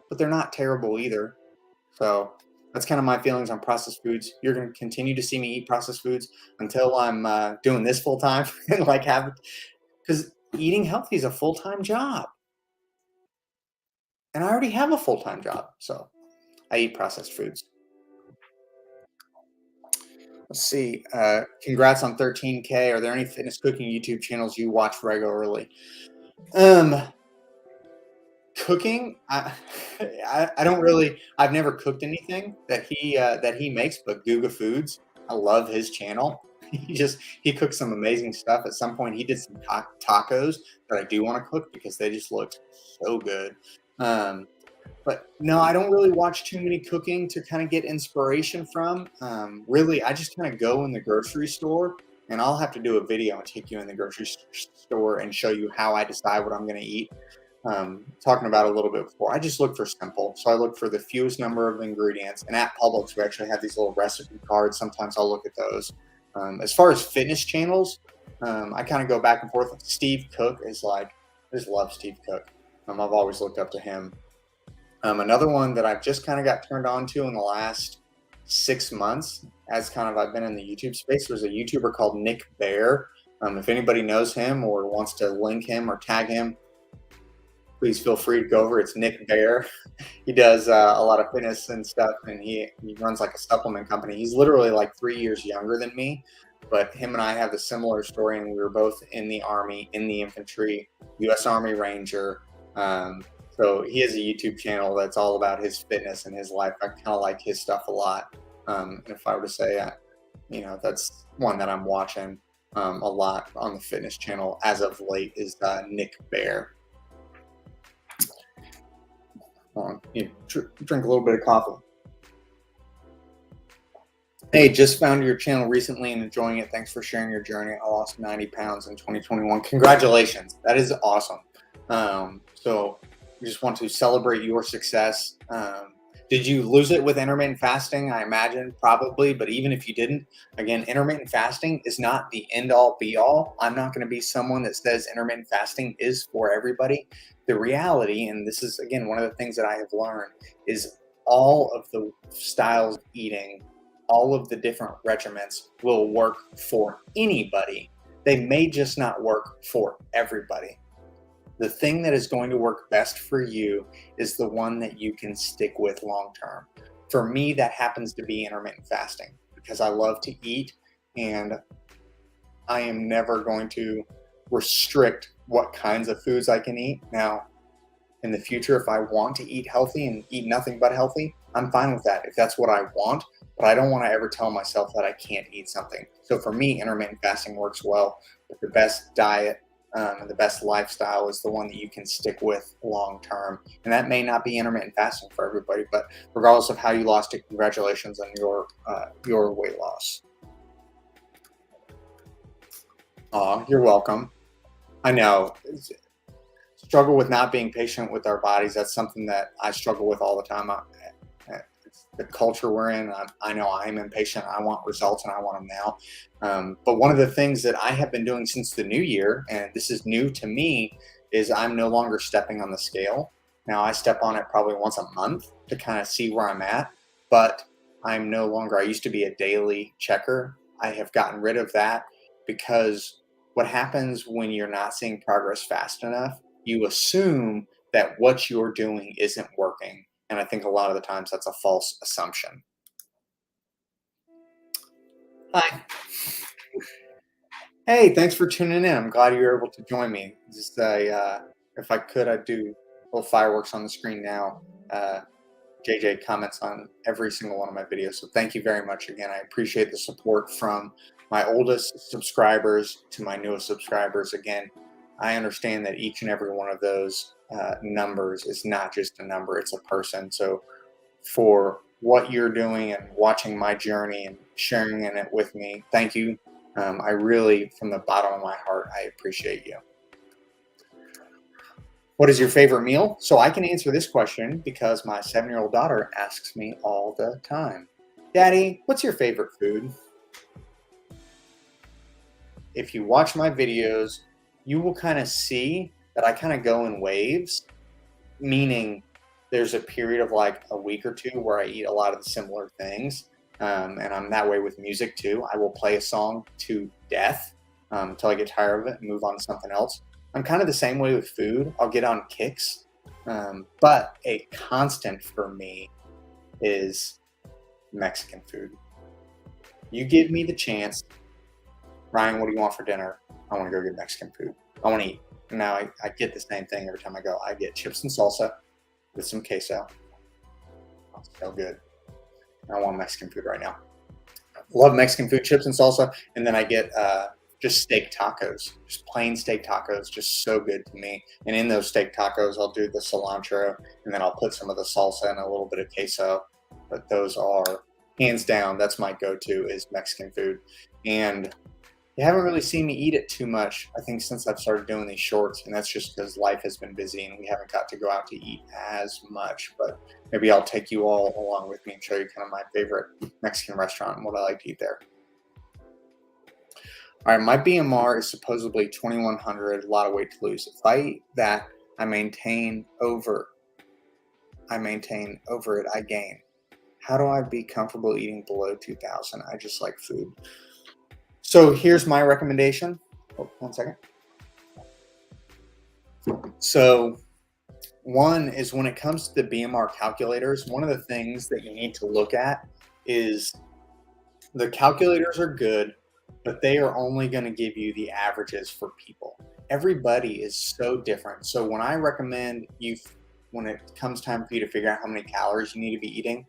[SPEAKER 1] but they're not terrible either. So that's kind of my feelings on processed foods. You're going to continue to see me eat processed foods until I'm doing this full time and because eating healthy is a full-time job. And I already have a full-time job. So I eat processed foods. Let's see. Congrats on 13K. Are there any fitness cooking YouTube channels you watch regularly? Cooking, I don't really. I've never cooked anything that he makes, but Guga Foods. I love his channel. He cooks some amazing stuff. At some point, he did some tacos that I do want to cook because they just look so good. But no, I don't really watch too many cooking to kind of get inspiration from. Really, I just kind of go in the grocery store, and I'll have to do a video and take you in the grocery store and show you how I decide what I'm going to eat. Talking about a little bit before, I just look for simple. So I look for the fewest number of ingredients. And at Publix, we actually have these little recipe cards. Sometimes I'll look at those. As far as fitness channels, I kind of go back and forth. Steve Cook is like, I just love Steve Cook. I've always looked up to him. Another one that I've just kind of got turned on to in the last 6 months, as kind of I've been in the YouTube space, was a YouTuber called Nick Bear. If anybody knows him or wants to link him or tag him, please feel free to go over. It's Nick Bear. He does a lot of fitness and stuff, and he runs like a supplement company. He's literally like 3 years younger than me, but him and I have a similar story, and we were both in the Army, in the infantry, U.S. Army Ranger. So he has a YouTube channel that's all about his fitness and his life. I kind of like his stuff a lot. And if I were to say, that's one that I'm watching a lot on the fitness channel as of late is Nick Bear. Drink a little bit of coffee. Hey, just found your channel recently and enjoying it. Thanks for sharing your journey. I lost 90 pounds in 2021. Congratulations. That is awesome. So we just want to celebrate your success. Did you lose it with intermittent fasting? I imagine probably, but even if you didn't, again, intermittent fasting is not the end all be all. I'm not going to be someone that says intermittent fasting is for everybody. The reality, and this is again, one of the things that I have learned, is all of the styles of eating, all of the different regimens will work for anybody. They may just not work for everybody. The thing that is going to work best for you is the one that you can stick with long term. For me, that happens to be intermittent fasting because I love to eat, and I am never going to restrict what kinds of foods I can eat. Now, in the future, if I want to eat healthy and eat nothing but healthy, I'm fine with that if that's what I want, but I don't want to ever tell myself that I can't eat something. So for me, intermittent fasting works well, but the best diet and the best lifestyle is the one that you can stick with long term. And that may not be intermittent fasting for everybody, but regardless of how you lost it, congratulations on your weight loss. Oh, you're welcome. I know. Struggle with not being patient with our bodies. That's something that I struggle with all the time. It's the culture we're in. I know I'm impatient. I want results and I want them now. But one of the things that I have been doing since the new year, and this is new to me, is I'm no longer stepping on the scale. Now I step on it probably once a month to kind of see where I'm at, but I'm no longer, I used to be a daily checker. I have gotten rid of that because what happens when you're not seeing progress fast enough, you assume that what you're doing isn't working. And I think a lot of the times that's a false assumption. Hi. Hey, thanks for tuning in. I'm glad you were able to join me. Just if I could, I'd do little fireworks on the screen now. JJ comments on every single one of my videos. So thank you very much again. I appreciate the support from my oldest subscribers to my newest subscribers. Again, I understand that each and every one of those numbers is not just a number, it's a person. So for what you're doing and watching my journey and sharing in it with me, thank you. I really, from the bottom of my heart, I appreciate you. What is your favorite meal? So I can answer this question because my 7-year-old daughter asks me all the time, Daddy, what's your favorite food? If you watch my videos, you will kind of see that I kind of go in waves, meaning there's a period of like a week or two where I eat a lot of the similar things. And I'm that way with music too. I will play a song to death until I get tired of it and move on to something else. I'm kind of the same way with food. I'll get on kicks. But a constant for me is Mexican food. You give me the chance, Ryan, what do you want for dinner? I want to go get Mexican food. I want to eat. Now I get the same thing every time I go. I get chips and salsa with some queso. Oh, so good. I want Mexican food right now. Love Mexican food, chips and salsa. And then I get just steak tacos, just plain steak tacos, just so good to me. And in those steak tacos, I'll do the cilantro and then I'll put some of the salsa and a little bit of queso. But those are hands down, that's my go-to is Mexican food. And you haven't really seen me eat it too much, I think, since I've started doing these shorts, and that's just because life has been busy and we haven't got to go out to eat as much. But maybe I'll take you all along with me and show you kind of my favorite Mexican restaurant and what I like to eat there. All right, my BMR is supposedly 2100, a lot of weight to lose. If I eat that, I maintain over it, I gain. How do I be comfortable eating below 2000? I just like food. So here's my recommendation. Oh, 1 second. So one is when it comes to the BMR calculators, one of the things that you need to look at is the calculators are good, but they are only going to give you the averages for people. Everybody is so different. So when I recommend you, when it comes time for you to figure out how many calories you need to be eating,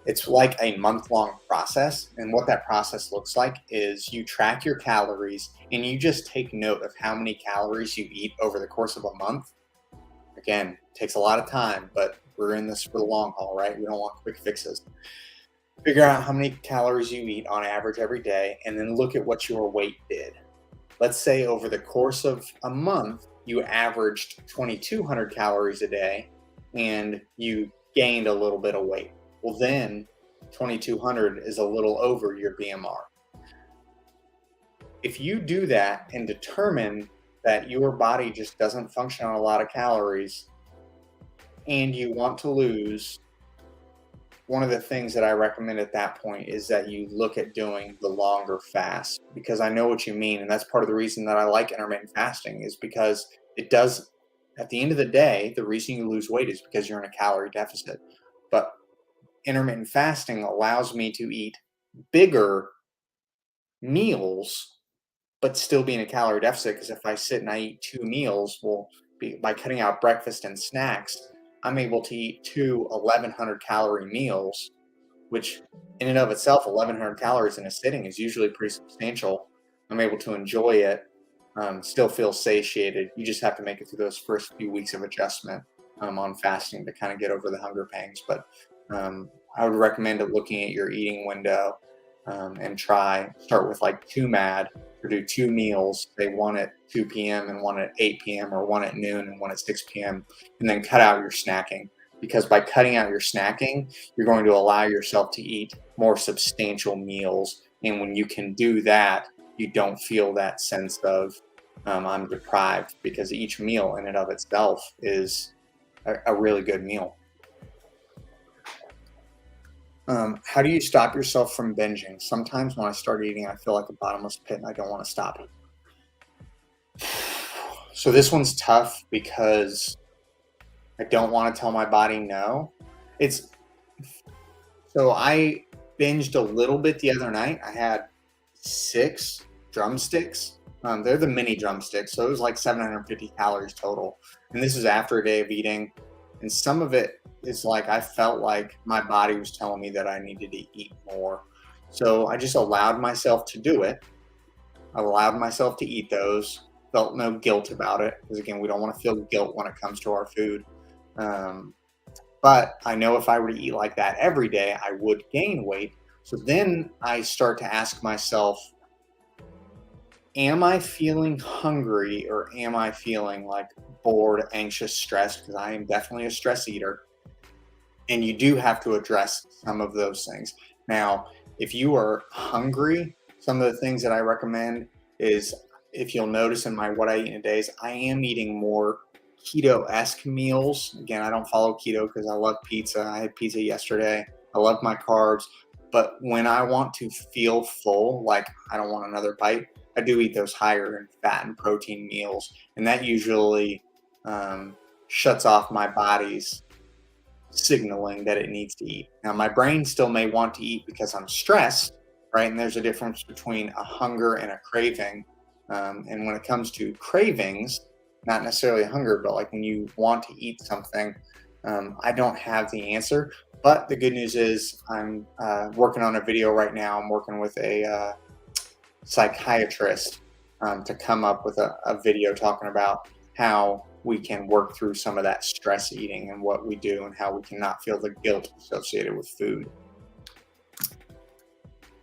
[SPEAKER 1] it's like a month-long process. And what that process looks like is you track your calories and you just take note of how many calories you eat over the course of a month. Again, it takes a lot of time, but we're in this for the long haul, right? We don't want quick fixes. Figure out how many calories you eat on average every day, and then look at what your weight did. Let's say over the course of a month, you averaged 2,200 calories a day and you gained a little bit of weight. Well, then 2,200 is a little over your BMR. If you do that and determine that your body just doesn't function on a lot of calories and you want to lose, one of the things that I recommend at that point is that you look at doing the longer fast, because I know what you mean. And that's part of the reason that I like intermittent fasting, is because it does, at the end of the day, the reason you lose weight is because you're in a calorie deficit. But intermittent fasting allows me to eat bigger meals, but still be in a calorie deficit. Because if I sit and I eat 2 meals, well, by cutting out breakfast and snacks, I'm able to eat two 1,100 calorie meals, which in and of itself, 1,100 calories in a sitting is usually pretty substantial. I'm able to enjoy it, still feel satiated. You just have to make it through those first few weeks of adjustment on fasting to kind of get over the hunger pangs. But I would recommend looking at your eating window and start with like 2 MAD, or do 2 meals, say one at 2 p.m. and one at 8 p.m., or one at noon and one at 6 p.m., and then cut out your snacking. Because by cutting out your snacking, you're going to allow yourself to eat more substantial meals. And when you can do that, you don't feel that sense of I'm deprived, because each meal in and of itself is a really good meal. How do you stop yourself from binging? Sometimes when I start eating, I feel like a bottomless pit and I don't want to stop it. So this one's tough because I don't want to tell my body no. So I binged a little bit the other night. I had 6 drumsticks. They're the mini drumsticks, so it was like 750 calories total. And this is after a day of eating. And some of it is like I felt like my body was telling me that I needed to eat more. So I just allowed myself to do it. I allowed myself to eat those. Felt no guilt about it, because again, we don't want to feel guilt when it comes to our food. But I know if I were to eat like that every day, I would gain weight. So then I start to ask myself, am I feeling hungry, or am I feeling like bored, anxious, stressed? Because I am definitely a stress eater. And you do have to address some of those things. Now, if you are hungry, some of the things that I recommend is, if you'll notice in my What I Eat in a Day, is I am eating more keto-esque meals. Again, I don't follow keto because I love pizza. I had pizza yesterday. I love my carbs. But when I want to feel full, like I don't want another bite, I do eat those higher in fat and protein meals. And that usually shuts off my body's signaling that it needs to eat. Now, my brain still may want to eat because I'm stressed, right? And there's a difference between a hunger and a craving. And when it comes to cravings, not necessarily hunger, but like when you want to eat something, I don't have the answer. But the good news is I'm working on a video right now. I'm working with a psychiatrist to come up with a video talking about how we can work through some of that stress eating and what we do, and how we can not feel the guilt associated with food.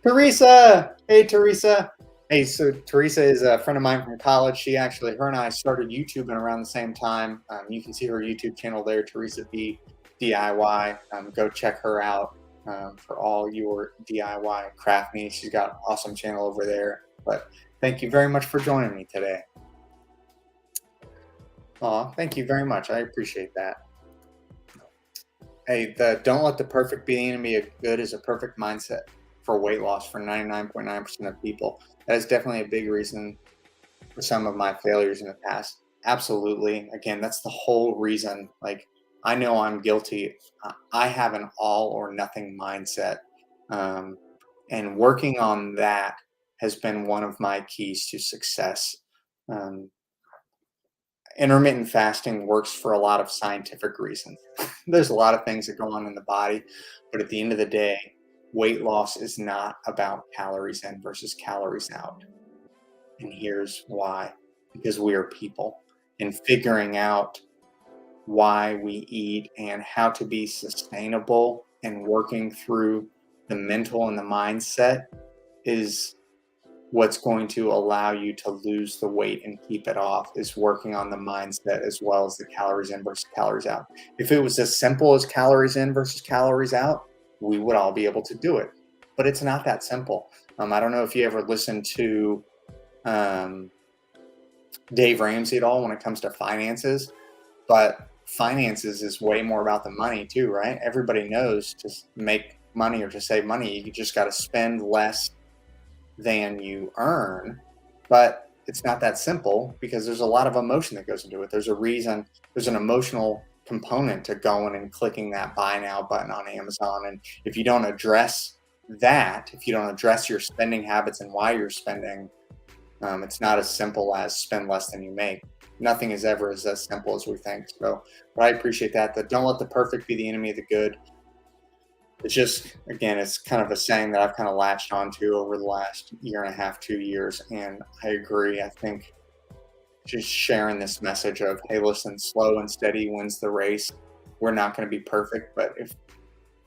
[SPEAKER 1] Teresa! Hey, Teresa. Hey, so Teresa is a friend of mine from college. Her and I started YouTubing around the same time. You can see her YouTube channel there, Teresa V DIY. Go check her out for all your DIY craft needs. She's got an awesome channel over there. But thank you very much for joining me today. Aw, thank you very much. I appreciate that. Hey, don't let the perfect be the enemy of good is a perfect mindset for weight loss for 99.9% of people. That is definitely a big reason for some of my failures in the past. Absolutely. Again, that's the whole reason. Like, I know I'm guilty. I have an all or nothing mindset. And working on that has been one of my keys to success. Intermittent fasting works for a lot of scientific reasons. There's a lot of things that go on in the body, but at the end of the day, weight loss is not about calories in versus calories out. And here's why. Because we are people, and figuring out why we eat and how to be sustainable and working through the mental and the mindset is what's going to allow you to lose the weight and keep it off, is working on the mindset as well as the calories in versus calories out. If it was as simple as calories in versus calories out, we would all be able to do it. But it's not that simple. I don't know if you ever listened to Dave Ramsey at all when it comes to finances, but finances is way more about the money too, right? Everybody knows to make money or to save money, you just got to spend less than you earn. But it's not that simple, because there's a lot of emotion that goes into it. There's a reason, there's an emotional component to going and clicking that buy now button on Amazon. And if you don't address that, if you don't address your spending habits and why you're spending, it's not as simple as spend less than you make. nothing is ever as simple as we think. So, but I appreciate that don't let the perfect be the enemy of the good. It's just, again, it's kind of a saying that I've kind of latched onto over the last year and a half, 2 years. And I agree. I think just sharing this message of, hey, listen, slow and steady wins the race. We're not going to be perfect, but if it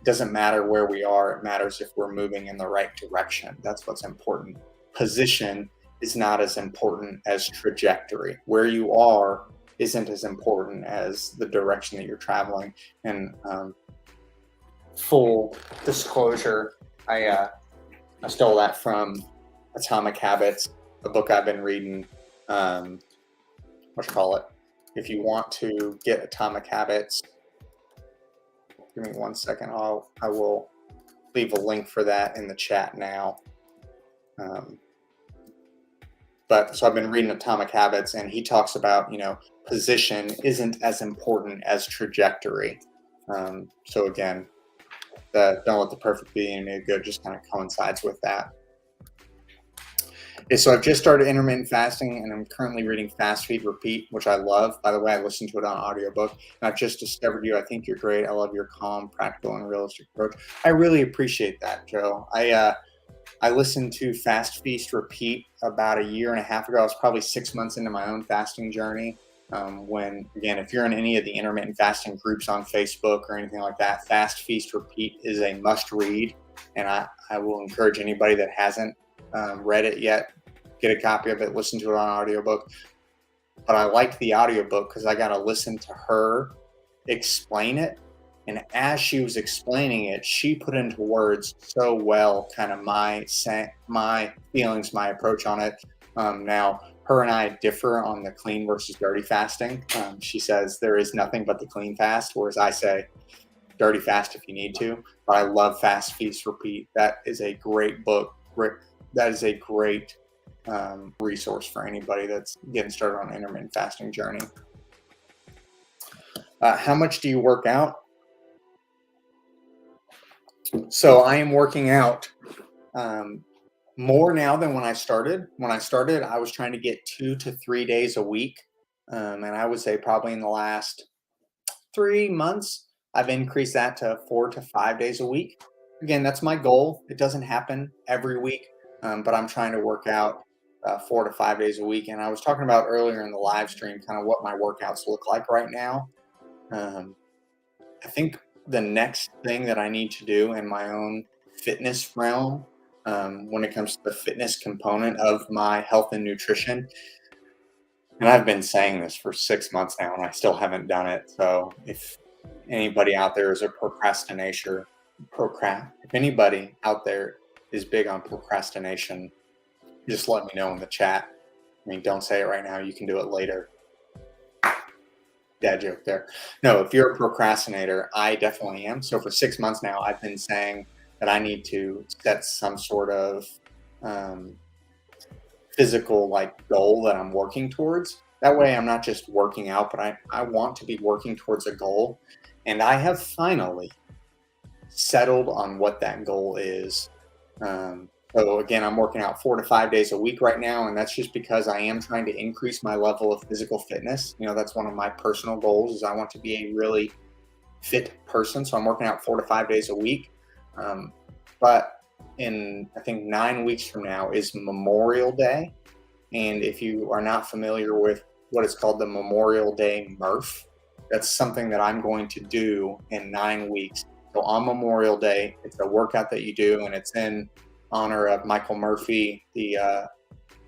[SPEAKER 1] doesn't matter where we are, it matters if we're moving in the right direction. That's what's important. Position is not as important as trajectory. Where you are isn't as important as the direction that you're traveling. And full disclosure, I stole that from Atomic Habits, a book I've been reading. If you want to get Atomic Habits, give me 1 second. I will leave a link for that in the chat now. So I've been reading Atomic Habits, and he talks about, position isn't as important as trajectory. So again, don't let the perfect be the enemy of good just kind of coincides with that. Okay, so I've just started intermittent fasting, and I'm currently reading Fast Feed Repeat, which I love. By the way, I listened to it on audiobook, and I've just discovered you. I think you're great. I love your calm, practical, and realistic approach. I really appreciate that, Joe. I listened to Fast Feast Repeat about a year and a half ago. I was probably 6 months into my own fasting journey. If you're in any of the intermittent fasting groups on Facebook or anything like that, Fast Feast Repeat is a must read. And I will encourage anybody that hasn't read it yet, get a copy of it, listen to it on audiobook. But I liked the audiobook because I got to listen to her explain it. And as she was explaining it, she put into words so well kind of my feelings, my approach on it. Now, her and I differ on the clean versus dirty fasting. She says there is nothing but the clean fast, whereas I say dirty fast if you need to. But I love Fast Feast Repeat. That is a great book. That is a great resource for anybody that's getting started on an intermittent fasting journey. How much do you work out? So I am working out more now than when I started. When I started, I was trying to get 2 to 3 days a week. And I would say probably in the last 3 months, I've increased that to 4 to 5 days a week. Again, that's my goal. It doesn't happen every week, but I'm trying to work out 4 to 5 days a week. And I was talking about earlier in the live stream kind of what my workouts look like right now. I think the next thing that I need to do in my own fitness realm, when it comes to the fitness component of my health and nutrition, and I've been saying this for 6 months now and I still haven't done it. So if anybody out there is a procrastinator, if anybody out there is big on procrastination, just let me know in the chat. I mean, don't say it right now. You can do it later. Dad joke there. No, if you're a procrastinator, I definitely am. So for 6 months now, I've been saying that I need to set some sort of physical goal that I'm working towards. That way I'm not just working out, but I want to be working towards a goal. And I have finally settled on what that goal is. So again, I'm working out 4 to 5 days a week right now, and that's just because I am trying to increase my level of physical fitness. That's one of my personal goals is I want to be a really fit person. So I'm working out 4 to 5 days a week. But in, I think 9 weeks from now is Memorial Day. And if you are not familiar with what is called the Memorial Day Murph, that's something that I'm going to do in 9 weeks. So on Memorial Day, it's a workout that you do, and it's in honor of Michael Murphy, the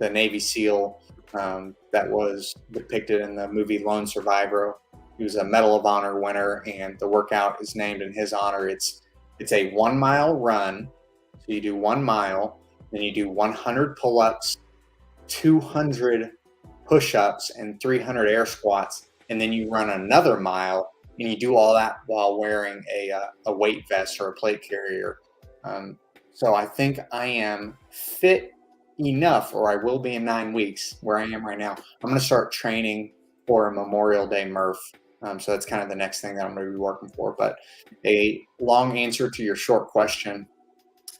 [SPEAKER 1] Navy SEAL that was depicted in the movie Lone Survivor. He was a Medal of Honor winner, and the workout is named in his honor. It's a 1 mile run. So you do 1 mile, then you do 100 pull-ups, 200 push-ups, and 300 air squats, and then you run another mile, and you do all that while wearing a weight vest or a plate carrier. So I think I am fit enough, or I will be in 9 weeks where I am right now. I'm going to start training for a Memorial Day Murph. So that's kind of the next thing that I'm going to be working for. But a long answer to your short question,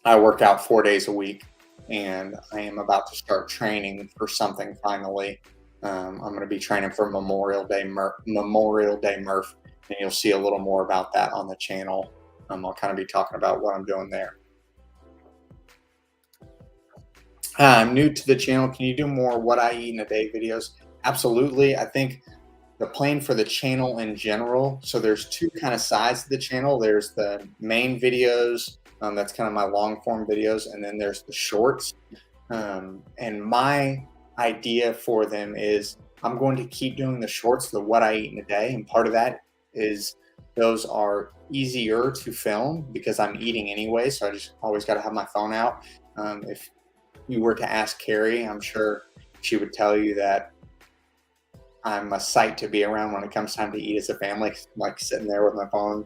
[SPEAKER 1] I work out 4 days a week, and I am about to start training for something finally. I'm going to be training for Memorial Day Murph, and you'll see a little more about that on the channel. I'll kind of be talking about what I'm doing there. I'm new to the channel. Can you do more what I eat in a day videos? Absolutely. I think the plan for the channel in general, so there's two kind of sides to the channel. There's the main videos, that's kind of my long form videos, and then there's the shorts. And my idea for them is I'm going to keep doing the shorts, the what I eat in a day, and part of that is those are easier to film because I'm eating anyway, so I just always got to have my phone out. If you were to ask Carrie, I'm sure she would tell you that I'm a sight to be around when it comes time to eat as a family, like sitting there with my phone,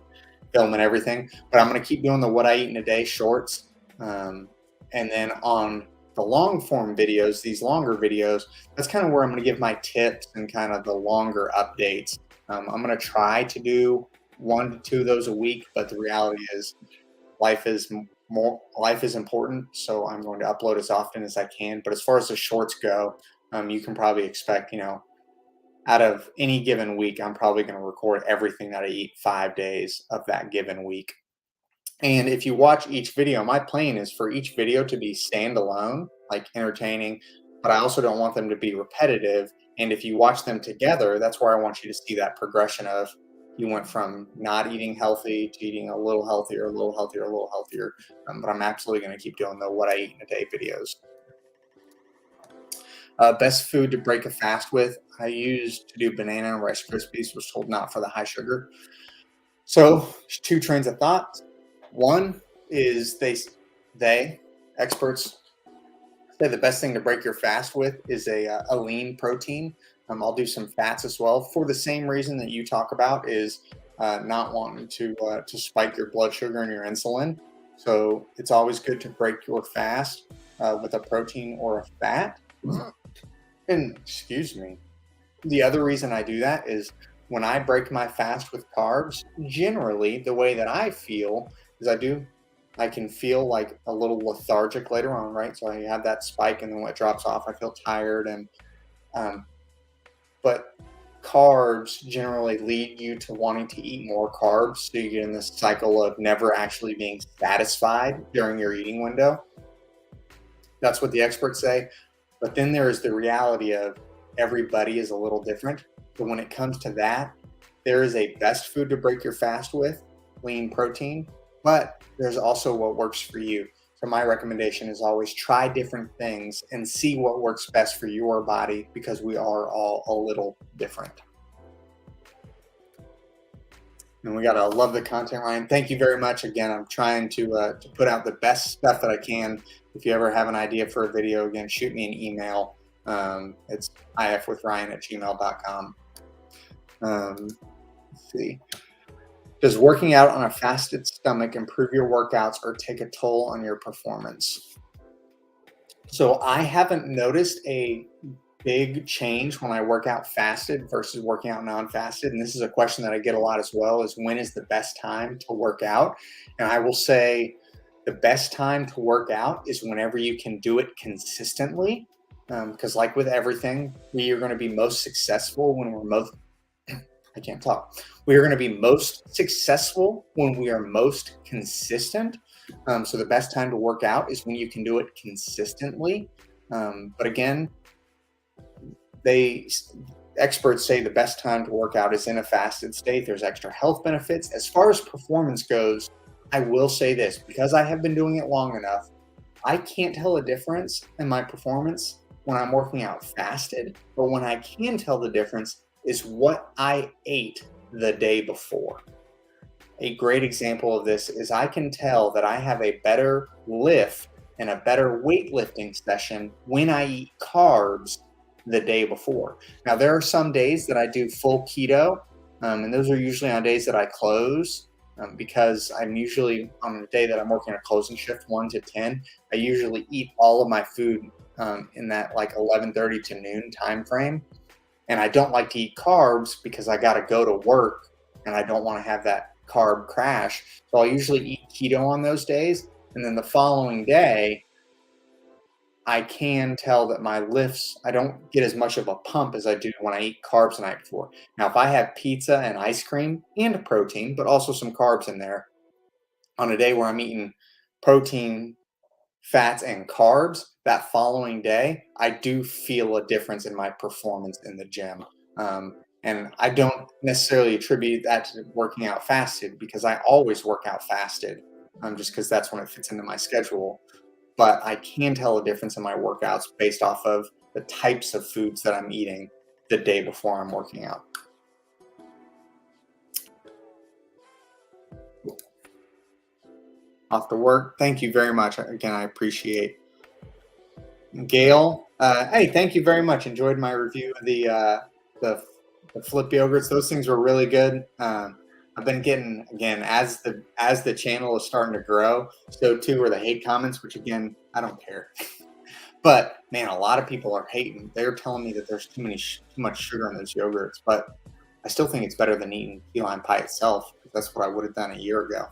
[SPEAKER 1] filming everything. But I'm going to keep doing the what I eat in a day shorts. And then on the long form videos, these longer videos, that's kind of where I'm going to give my tips and kind of the longer updates. I'm going to try to do 1 to 2 of those a week, but the reality is life is important, so I'm going to upload as often as I can. But as far as the shorts go, you can probably expect, out of any given week, I'm probably going to record everything that I eat 5 days of that given week. And if you watch each video, my plan is for each video to be standalone, like entertaining, but I also don't want them to be repetitive. And if you watch them together, that's where I want you to see that progression of you went from not eating healthy to eating a little healthier, a little healthier, a little healthier. But I'm absolutely going to keep doing the what I eat in a day videos. Best food to break a fast with. I used to do banana and Rice Krispies, was told not for the high sugar. So 2 trains of thought. One is they experts say the best thing to break your fast with is a lean protein. I'll do some fats as well for the same reason that you talk about, is not wanting to spike your blood sugar and your insulin. So it's always good to break your fast with a protein or a fat. And excuse me, the other reason I do that is when I break my fast with carbs, generally the way that I feel is I can feel like a little lethargic later on, right? So I have that spike, and then when it drops off, I feel tired. And but carbs generally lead you to wanting to eat more carbs, so you get in this cycle of never actually being satisfied during your eating window. That's what the experts say. But then there is the reality of everybody is a little different. But when it comes to that, there is a best food to break your fast with, lean protein, but there's also what works for you. So my recommendation is always try different things and see what works best for your body, because we are all a little different. And we gotta love the content, Ryan. Thank you very much. Again, I'm trying to put out the best stuff that I can. If you ever have an idea for a video, again, shoot me an email. It's ifwithryan@gmail.com. Let's see. Does working out on a fasted stomach improve your workouts or take a toll on your performance? So I haven't noticed a big change when I work out fasted versus working out non-fasted. And this is a question that I get a lot as well, is when is the best time to work out? And I will say the best time to work out is whenever you can do it consistently. Because like with everything, we are going to be most successful when we're I can't talk. We are going to be most successful when we are most consistent. So the best time to work out is when you can do it consistently. But again, experts say the best time to work out is in a fasted state. There's extra health benefits. As far as performance goes, I will say this, because I have been doing it long enough, I can't tell a difference in my performance when I'm working out fasted. But when I can tell the difference is what I ate the day before. A great example of this is I can tell that I have a better lift and a better weightlifting session when I eat carbs the day before. Now, there are some days that I do full keto, and those are usually on days that I close, because I'm usually on the day that I'm working a closing shift, 1 to 10, I usually eat all of my food in that like 11:30 to noon time frame. And I don't like to eat carbs because I got to go to work and I don't want to have that carb crash. So I'll usually eat keto on those days. And then the following day, I can tell that my lifts, I don't get as much of a pump as I do when I eat carbs the night before. Now, if I have pizza and ice cream and protein, but also some carbs in there on a day where I'm eating protein, fats, and carbs, that following day, I do feel a difference in my performance in the gym. And I don't necessarily attribute that to working out fasted because I always work out fasted, just because that's when it fits into my schedule. But I can tell a difference in my workouts based off of the types of foods that I'm eating the day before I'm working out. Off to work. Thank you very much. Again, I appreciate Gail. Hey, thank you very much. Enjoyed my review of the flip yogurts. Those things were really good. I've been getting, again, as the channel is starting to grow, so too are the hate comments, which again, I don't care. But man, a lot of people are hating. They're telling me that there's too much sugar in those yogurts, but I still think it's better than eating key lime pie itself. That's what I would have done a year ago.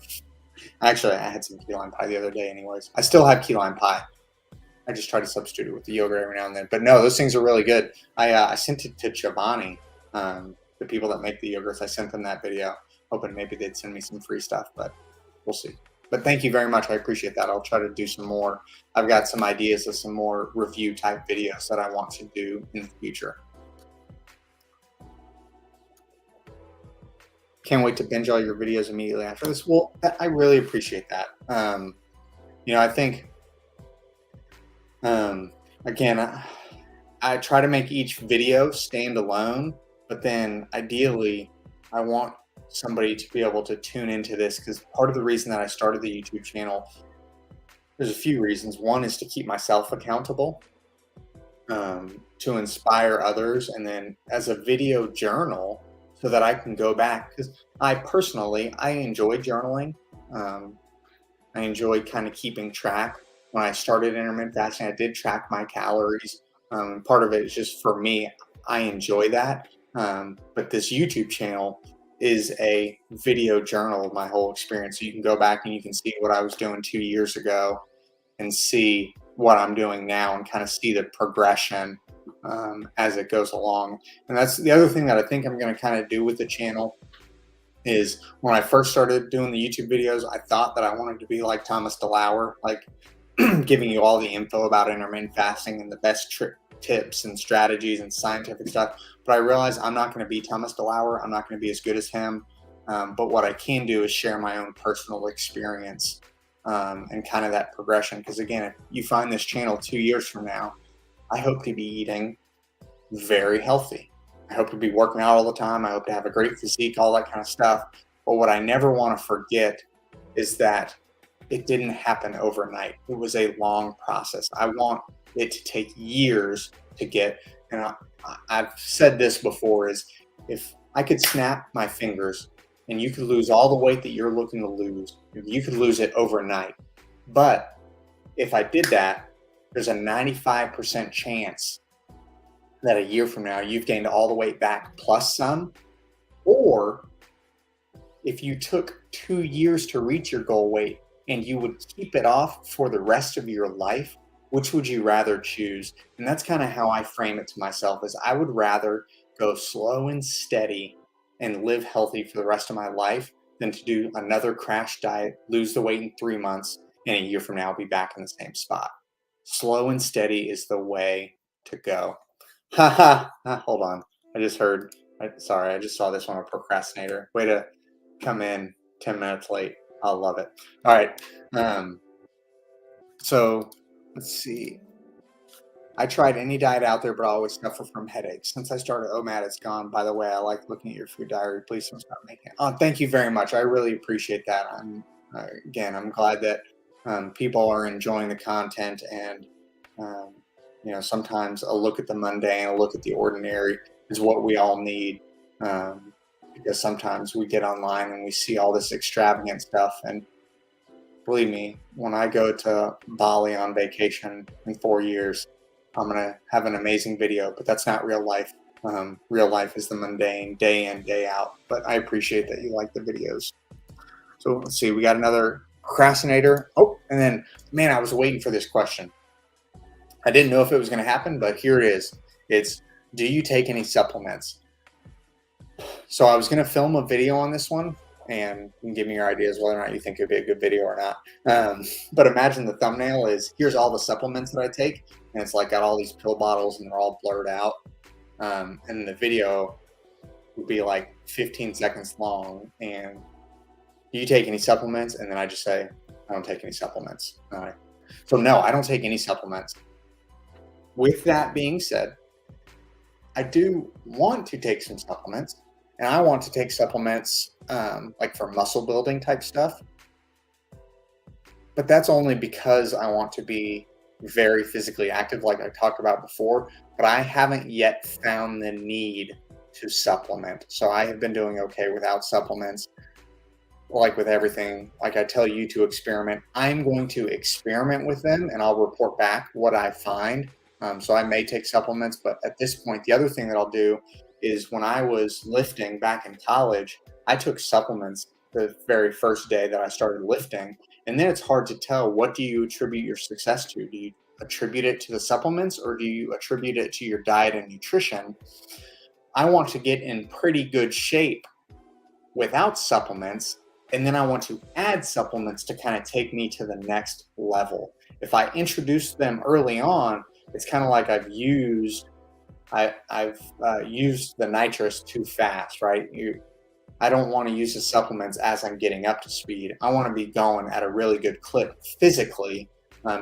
[SPEAKER 1] Actually, I had some key lime pie the other day anyways. I still have key lime pie. I just try to substitute it with the yogurt every now and then. But no, those things are really good. I sent it to Chobani, the people that make the yogurts. I sent them that video, hoping maybe they'd send me some free stuff, but we'll see. But thank you very much. I appreciate that. I'll try to do some more. I've got some ideas of some more review type videos that I want to do in the future. Can't wait to binge all your videos immediately after this. Well, I really appreciate that. I think, again, I try to make each video stand alone, but then ideally I want somebody to be able to tune into this, because part of the reason that I started the YouTube channel, there's a few reasons. One is to keep myself accountable, to inspire others, and then as a video journal so that I can go back, because I enjoy journaling. I enjoy kind of keeping track. When I started intermittent fasting, I did track my calories. Part of it is just for me. I enjoy that. But this YouTube channel is a video journal of my whole experience. So you can go back and you can see what I was doing 2 years ago and see what I'm doing now and kind of see the progression as it goes along. And that's the other thing that I think I'm going to kind of do with the channel is when I first started doing the YouTube videos, I thought that I wanted to be like Thomas DeLauer, like giving you all the info about intermittent fasting and the best tips and strategies and scientific stuff. But I realized I'm not going to be Thomas DeLauer. I'm not going to be as good as him. But what I can do is share my own personal experience and kind of that progression. Because again, if you find this channel 2 years from now, I hope to be eating very healthy. I hope to be working out all the time. I hope to have a great physique, all that kind of stuff. But what I never want to forget is that it didn't happen overnight. It was a long process. I want it to take years to get, and I've said this before, is if I could snap my fingers and you could lose all the weight that you're looking to lose, you could lose it overnight. But if I did that, there's a 95% chance that a year from now you've gained all the weight back plus some. Or if you took 2 years to reach your goal weight and you would keep it off for the rest of your life, which would you rather choose? And that's kind of how I frame it to myself, is I would rather go slow and steady and live healthy for the rest of my life than to do another crash diet, lose the weight in 3 months, and a year from now I'll be back in the same spot. Slow and steady is the way to go. Hold on. Sorry, I just saw this one, a procrastinator. Way to come in 10 minutes late. I love it. All right. So let's see. I tried any diet out there, but I always suffer from headaches. Since I started OMAD, it's gone. By the way, I like looking at your food diary. Please don't stop making it. Oh, thank you very much. I really appreciate that. I'm glad that people are enjoying the content, and sometimes a look at the mundane, a look at the ordinary is what we all need. Because sometimes we get online and we see all this extravagant stuff, and believe me, when I go to Bali on vacation in 4 years, I'm going to have an amazing video, but that's not real life. Real life is the mundane, day in, day out. But I appreciate that you like the videos. So let's see, we got another procrastinator. Oh, and then, man, I was waiting for this question. I didn't know if it was going to happen, but here it is. It's, do you take any supplements? So I was going to film a video on this one, and you can give me your ideas whether or not you think it'd be a good video or not. But imagine the thumbnail is, here's all the supplements that I take, and it's like got all these pill bottles and they're all blurred out. And the video would be like 15 seconds long, and do you take any supplements? And then I just say, I don't take any supplements. So no, I don't take any supplements. With that being said, I do want to take some supplements, and I want to take supplements like for muscle building type stuff. But that's only because I want to be very physically active, like I talked about before, but I haven't yet found the need to supplement. So I have been doing okay without supplements. Like with everything, like I tell you to experiment, I'm going to experiment with them and I'll report back what I find. So I may take supplements, but at this point, the other thing that I'll do is when I was lifting back in college, I took supplements the very first day that I started lifting. And then it's hard to tell, what do you attribute your success to? Do you attribute it to the supplements, or do you attribute it to your diet and nutrition? I want to get in pretty good shape without supplements, and then I want to add supplements to kind of take me to the next level. If I introduce them early on, it's kind of like I've used the nitrous too fast, right? I don't want to use the supplements as I'm getting up to speed. I want to be going at a really good clip physically,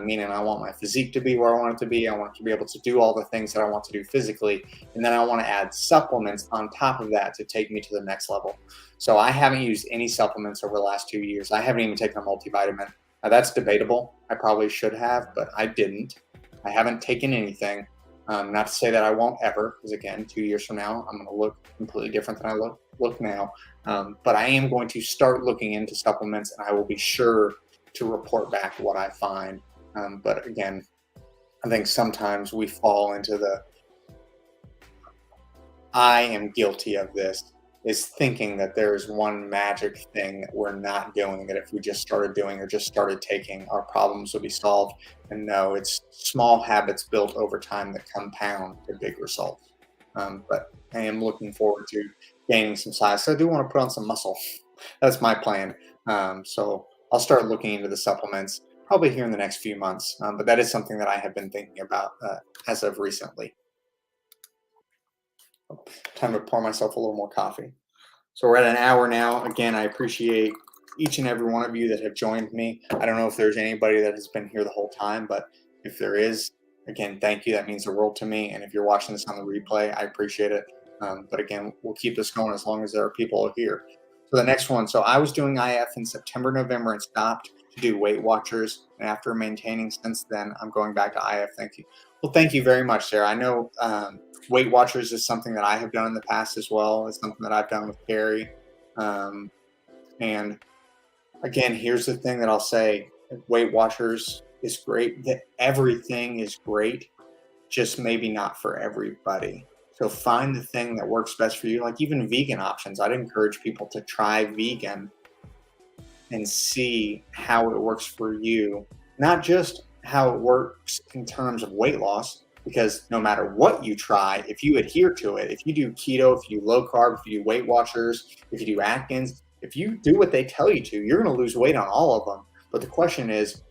[SPEAKER 1] meaning I want my physique to be where I want it to be. I want to be able to do all the things that I want to do physically. And then I want to add supplements on top of that to take me to the next level. So I haven't used any supplements over the last 2 years. I haven't even taken a multivitamin. Now that's debatable. I probably should have, but I didn't. I haven't taken anything. Not to say that I won't ever, because again, 2 years from now, I'm going to look completely different than I look now. But I am going to start looking into supplements, and I will be sure to report back what I find. But again, I think sometimes we fall into I am guilty of this, is thinking that there's one magic thing that we're not doing, that if we just started doing or just started taking, our problems would be solved. And no, it's small habits built over time that compound to big results. But I am looking forward to gaining some size. So I do want to put on some muscle. That's my plan. So I'll start looking into the supplements probably here in the next few months. But that is something that I have been thinking about as of recently. Time to pour myself a little more coffee. So we're at an hour now. Again, I appreciate each and every one of you that have joined me. I don't know if there's anybody that has been here the whole time, but if there is, again, thank you. That means the world to me. And if you're watching this on the replay, I appreciate it. But again, we'll keep this going as long as there are people here. So the next one. So I was doing IF in September, November, and stopped to do Weight Watchers. And after maintaining since then, I'm going back to IF. Thank you. Well, thank you very much, Sarah. I know Weight Watchers is something that I have done in the past as well. It's something that I've done with Carrie. And again, here's the thing that I'll say. Weight Watchers is great. Everything is great, just maybe not for everybody. So find the thing that works best for you. Like even vegan options. I'd encourage people to try vegan and see how it works for you. Not just how it works in terms of weight loss, because no matter what you try, if you adhere to it, if you do keto, if you do low carb, if you do Weight Watchers, if you do Atkins, if you do what they tell you to, you're going to lose weight on all of them. But the question is,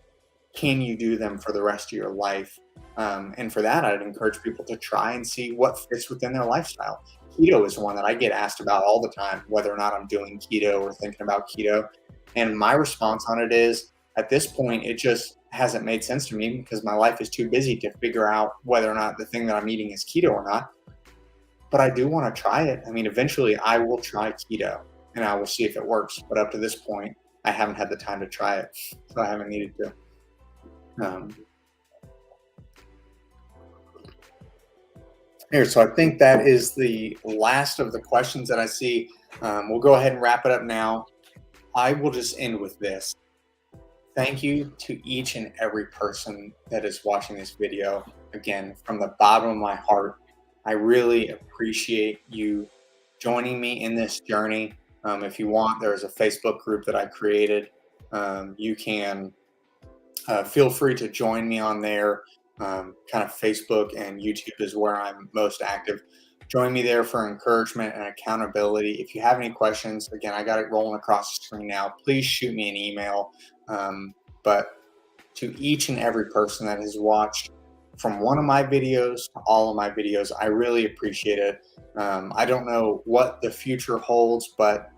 [SPEAKER 1] can you do them for the rest of your life? And for that, I'd encourage people to try and see what fits within their lifestyle. Keto is one that I get asked about all the time, whether or not I'm doing keto or thinking about keto. And my response on it is, at this point, it just hasn't made sense to me because my life is too busy to figure out whether or not the thing that I'm eating is keto or not. But I do want to try it. I mean, eventually I will try keto and I will see if it works. But up to this point, I haven't had the time to try it. So I haven't needed to. Here, so I think that is the last of the questions that I see. We'll go ahead and wrap it up now. I will just end with this. Thank you to each and every person that is watching this video. Again, from the bottom of my heart, I really appreciate you joining me in this journey. If you want, there's a Facebook group that I created. You can feel free to join me on there. Kind of Facebook and YouTube is where I'm most active. Join me there for encouragement and accountability. If you have any questions, again, I got it rolling across the screen now. Please shoot me an email. But to each and every person that has watched from one of my videos to all of my videos, I really appreciate it. I don't know what the future holds, but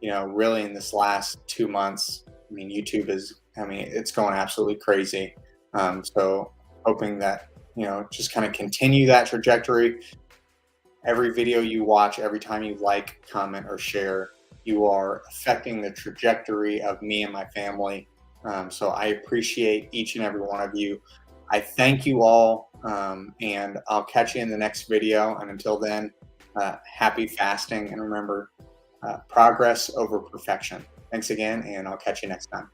[SPEAKER 1] really in this last 2 months, I mean, YouTube it's going absolutely crazy. So hoping that, just kind of continue that trajectory. Every video you watch, every time you like, comment, or share, you are affecting the trajectory of me and my family. So I appreciate each and every one of you. I thank you all, and I'll catch you in the next video. And until then, happy fasting, and remember, progress over perfection. Thanks again, and I'll catch you next time.